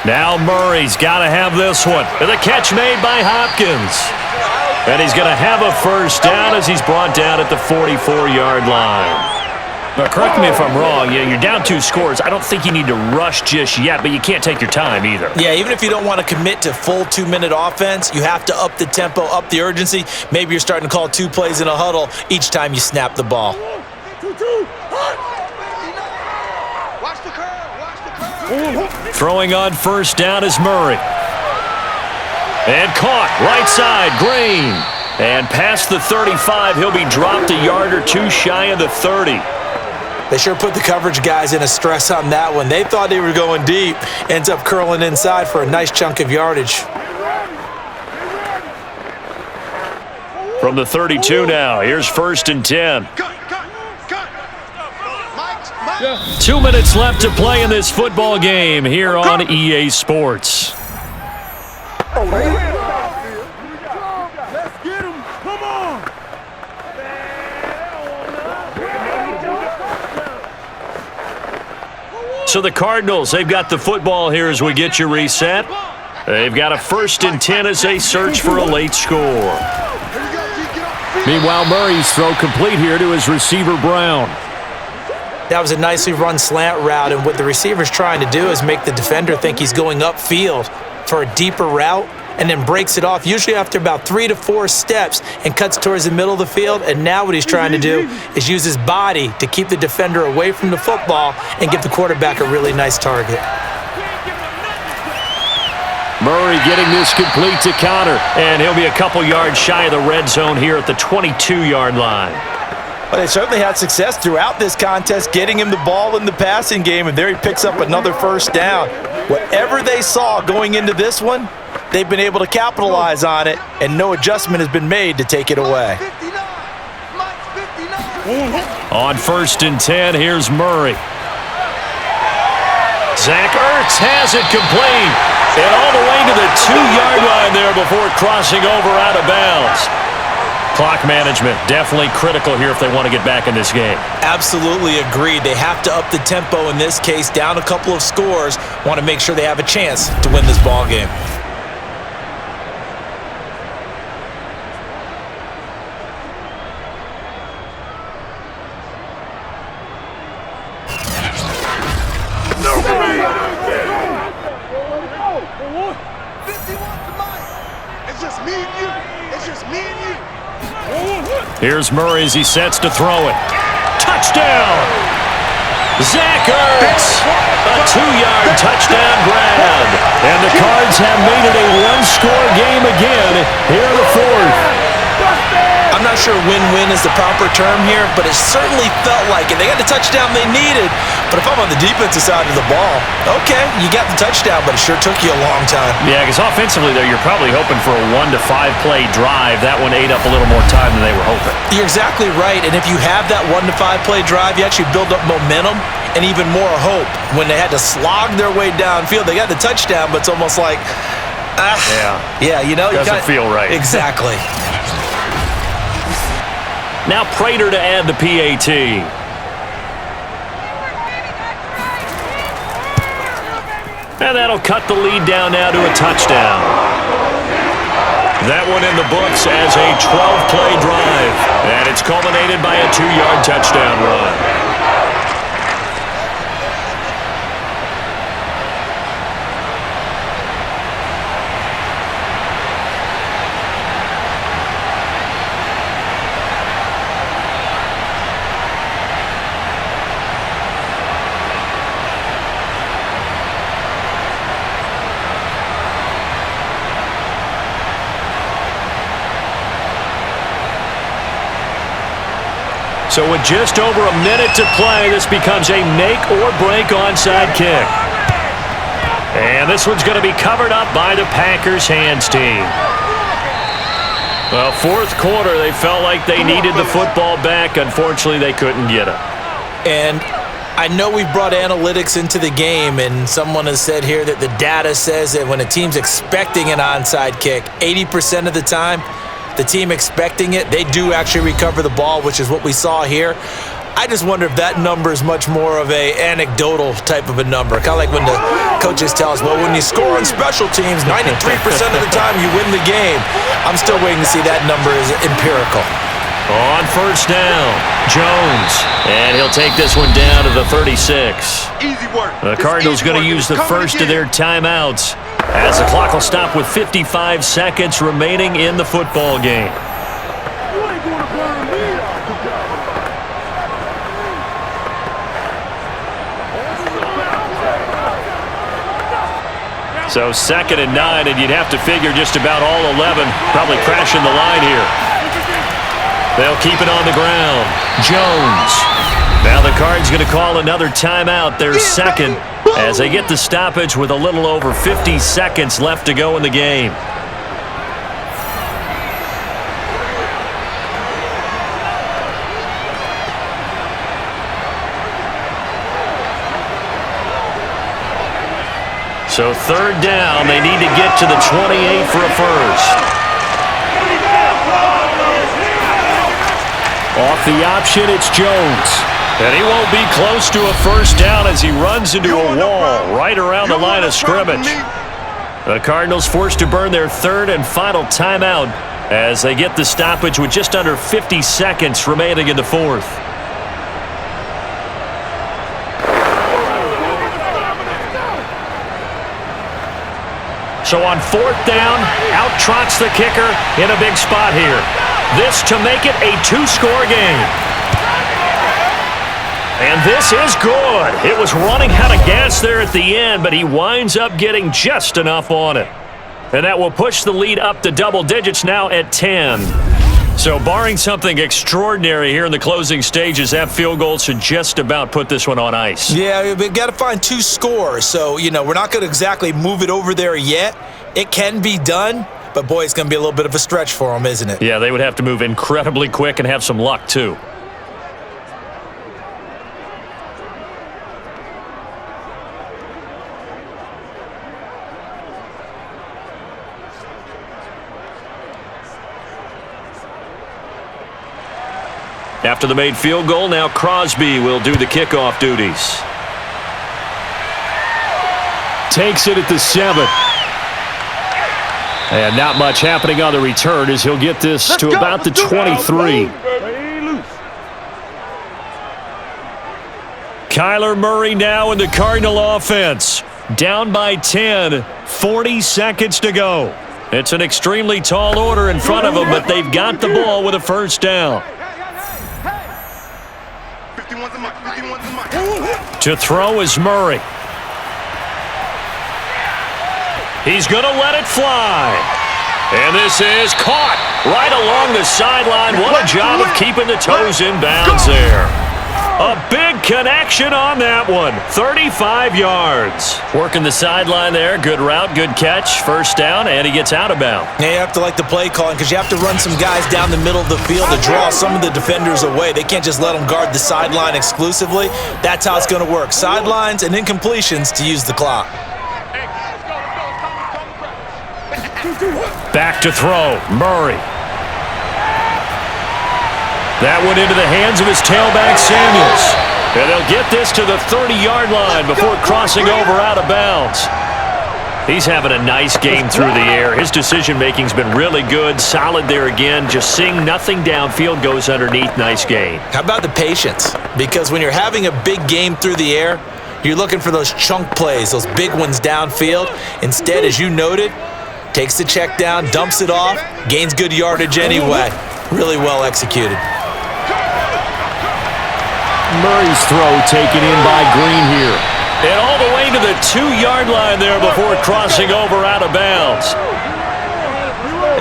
Now Murray's got to have this one. And the catch made by Hopkins. And he's going to have a first down as he's brought down at the 44-yard line. Now, correct me if I'm wrong. Yeah, you're down 2 scores. I don't think you need to rush just yet, but you can't take your time either. Yeah, even if you don't want to commit to full 2-minute offense, you have to up the tempo, up the urgency. Maybe you're starting to call 2 plays in a huddle each time you snap the ball. Throwing on first down is Murray. And caught, right side, Green. And past the 35, he'll be dropped a yard or 2 shy of the 30. They sure put the coverage guys in a stress on that one. They thought they were going deep. Ends up curling inside for a nice chunk of yardage. From the 32 now, here's 1st and 10. 2 minutes left to play in this football game here on EA Sports. Let's get him. Come on. So the Cardinals, they've got the football here as we get you reset. They've got a 1st and 10 as they search for a late score. Meanwhile, Murray's throw complete here to his receiver, Brown. That was a nicely run slant route, and what the receiver's trying to do is make the defender think he's going upfield for a deeper route and then breaks it off, usually after about 3 to 4 steps, and cuts towards the middle of the field. And now what he's trying to do is use his body to keep the defender away from the football and give the quarterback a really nice target. Murray getting this complete to counter, and he'll be a couple yards shy of the red zone here at the 22-yard line. Well, they certainly had success throughout this contest, getting him the ball in the passing game, and there he picks up another first down. Whatever they saw going into this one, they've been able to capitalize on it, and no adjustment has been made to take it away. On 1st and 10, here's Murray. Zach Ertz has it complete, and all the way to the 2-yard line there before crossing over out of bounds. Clock management, definitely critical here if they want to get back in this game. Absolutely agreed. They have to up the tempo in this case, down a couple of scores. Want to make sure they have a chance to win this ball game. Here's Murray as he sets to throw it. Touchdown! Zach Ertz! A 2-yard touchdown grab. And the Cards have made it a one-score game again here in the fourth. I'm not sure win-win is the proper term here, but it certainly felt like it. They got the touchdown they needed, but if I'm on the defensive side of the ball, okay, you got the touchdown, but it sure took you a long time. Yeah, because offensively, though, you're probably hoping for a 1 to 5 play drive. That one ate up a little more time than they were hoping. You're exactly right, and if you have that 1 to 5 play drive, you actually build up momentum and even more hope. When they had to slog their way downfield, they got the touchdown, but it's almost like, you know, doesn't feel right. Exactly. Now Prater to add the PAT. And that'll cut the lead down now to a touchdown. That one in the books as a 12-play drive. And it's culminated by a 2-yard touchdown run. So with just over a minute to play, this becomes a make-or-break onside kick. And this one's going to be covered up by the Packers hands team. Well, fourth quarter, they felt like they needed the football back. Unfortunately, they couldn't get it. And I know we've brought analytics into the game, and someone has said here that the data says that when a team's expecting an onside kick, 80% of the time, the team expecting it, they do actually recover the ball, which is what we saw here. I just wonder if that number is much more of a anecdotal type of a number. Kind of like when the coaches tell us, well, when you score on special teams, 93% of the time you win the game. I'm still waiting to see that number is empirical. On first down, Jones. And he'll take this one down to the 36. Easy work. The Cardinals going to use the first of their timeouts as the clock will stop with 55 seconds remaining in the football game. So 2nd and 9, and you'd have to figure just about all 11 probably crashing the line here. They'll keep it on the ground. Jones. Now the Cards going to call another timeout, their second, as they get the stoppage with a little over 50 seconds left to go in the game. So 3rd down, they need to get to the 28 for a first. Off the option, it's Jones. And he won't be close to a first down as he runs into a wall right around the line of scrimmage. The Cardinals forced to burn their 3rd and final timeout as they get the stoppage with just under 50 seconds remaining in the 4th. So on 4th down, out trots the kicker in a big spot here. This to make it a 2-score game. And this is good. It was running out of gas there at the end, but he winds up getting just enough on it. And that will push the lead up to double digits now at 10. So barring something extraordinary here in the closing stages, that field goal should just about put this one on ice. Yeah, we've got to find 2 scores. So, you know, we're not going to exactly move it over there yet. It can be done, but boy, it's going to be a little bit of a stretch for them, isn't it? Yeah, they would have to move incredibly quick and have some luck, too. After the made field goal, now Crosby will do the kickoff duties. Takes it at the 7. And not much happening on the return as he'll get this to about the 23. Kyler Murray now in the Cardinal offense. Down by 10, 40 seconds to go. It's an extremely tall order in front of them, but they've got the ball with a first down. To throw is Murray. He's going to let it fly. And this is caught right along the sideline. What a job of keeping the toes in bounds there. A big connection on that one. 35 yards. Working the sideline there. Good route, good catch. First down, and he gets out of bounds. Yeah, you have to like the play calling because you have to run some guys down the middle of the field to draw some of the defenders away. They can't just let them guard the sideline exclusively. That's how it's going to work. Sidelines and incompletions to use the clock. Back to throw, Murray. That went into the hands of his tailback, Samuels. And they'll get this to the 30-yard line before crossing over out of bounds. He's having a nice game through the air. His decision-making's been really good, solid there again. Just seeing nothing downfield goes underneath. Nice gain. How about the patience? Because when you're having a big game through the air, you're looking for those chunk plays, those big ones downfield. Instead, as you noted, takes the check down, dumps it off, gains good yardage anyway. Really well executed. Murray's throw taken in by Green here. And all the way to the 2-yard line there before crossing over out of bounds.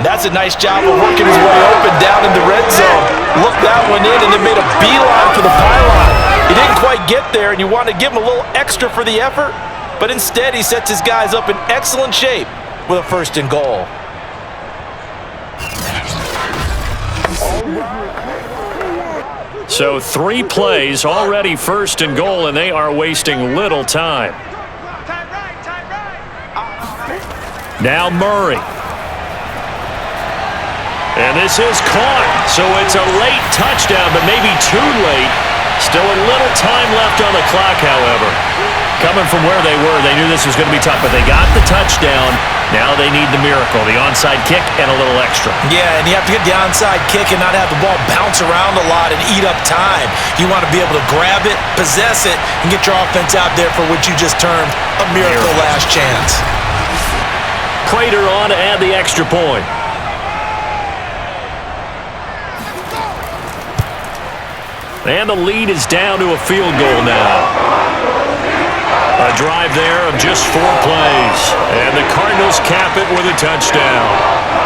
And that's a nice job of working his way open down in the red zone. Looked that one in and then made a beeline for the pylon. He didn't quite get there, and you want to give him a little extra for the effort, but instead he sets his guys up in excellent shape with a 1st and goal. So 3 plays, already 1st and goal, and they are wasting little time. Now Murray. And this is caught. So it's a late touchdown, but maybe too late. Still a little time left on the clock, however. Coming from where they were, they knew this was going to be tough, but they got the touchdown. Now they need the miracle, the onside kick and a little extra. Yeah, and you have to get the onside kick and not have the ball bounce around a lot and eat up time. You want to be able to grab it, possess it, and get your offense out there for what you just termed a miracle last chance. Prater on to add the extra point. And the lead is down to a field goal now. A drive there of just 4 plays. And the Cardinals cap it with a touchdown.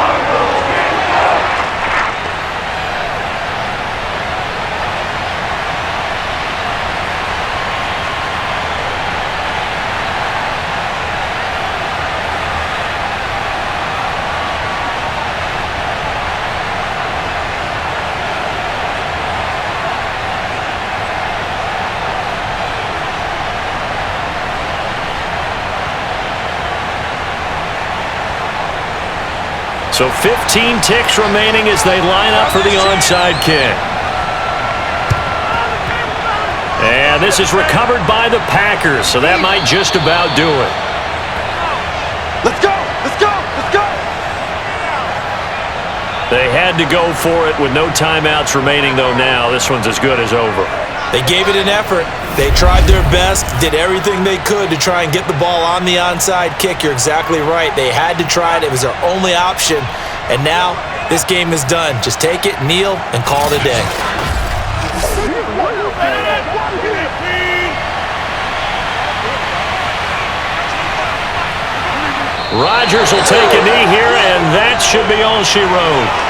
So 15 ticks remaining as they line up for the onside kick. And this is recovered by the Packers, so that might just about do it. Let's go! Let's go! Let's go! They had to go for it with no timeouts remaining, though now. This one's as good as over. They gave it an effort. They tried their best, did everything they could to try and get the ball on the onside kick. You're exactly right. They had to try it. It was their only option. And now this game is done. Just take it, kneel, and call it a day. Rodgers will take a knee here, and that should be all she wrote.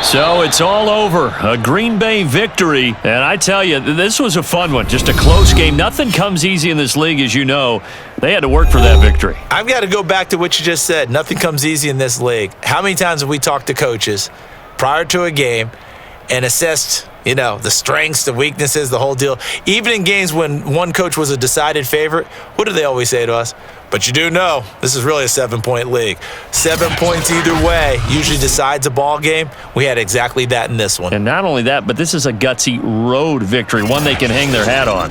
So it's all over. A Green Bay victory. And I tell you, this was a fun one. Just a close game. Nothing comes easy in this league, as you know. They had to work for that victory. I've got to go back to what you just said. Nothing comes easy in this league. How many times have we talked to coaches prior to a game and assessed, you know, the strengths, the weaknesses, the whole deal. Even in games when one coach was a decided favorite, what do they always say to us? But you do know this is really a 7-point league. 7 points either way usually decides a ball game. We had exactly that in this one. And not only that, but this is a gutsy road victory, one they can hang their hat on.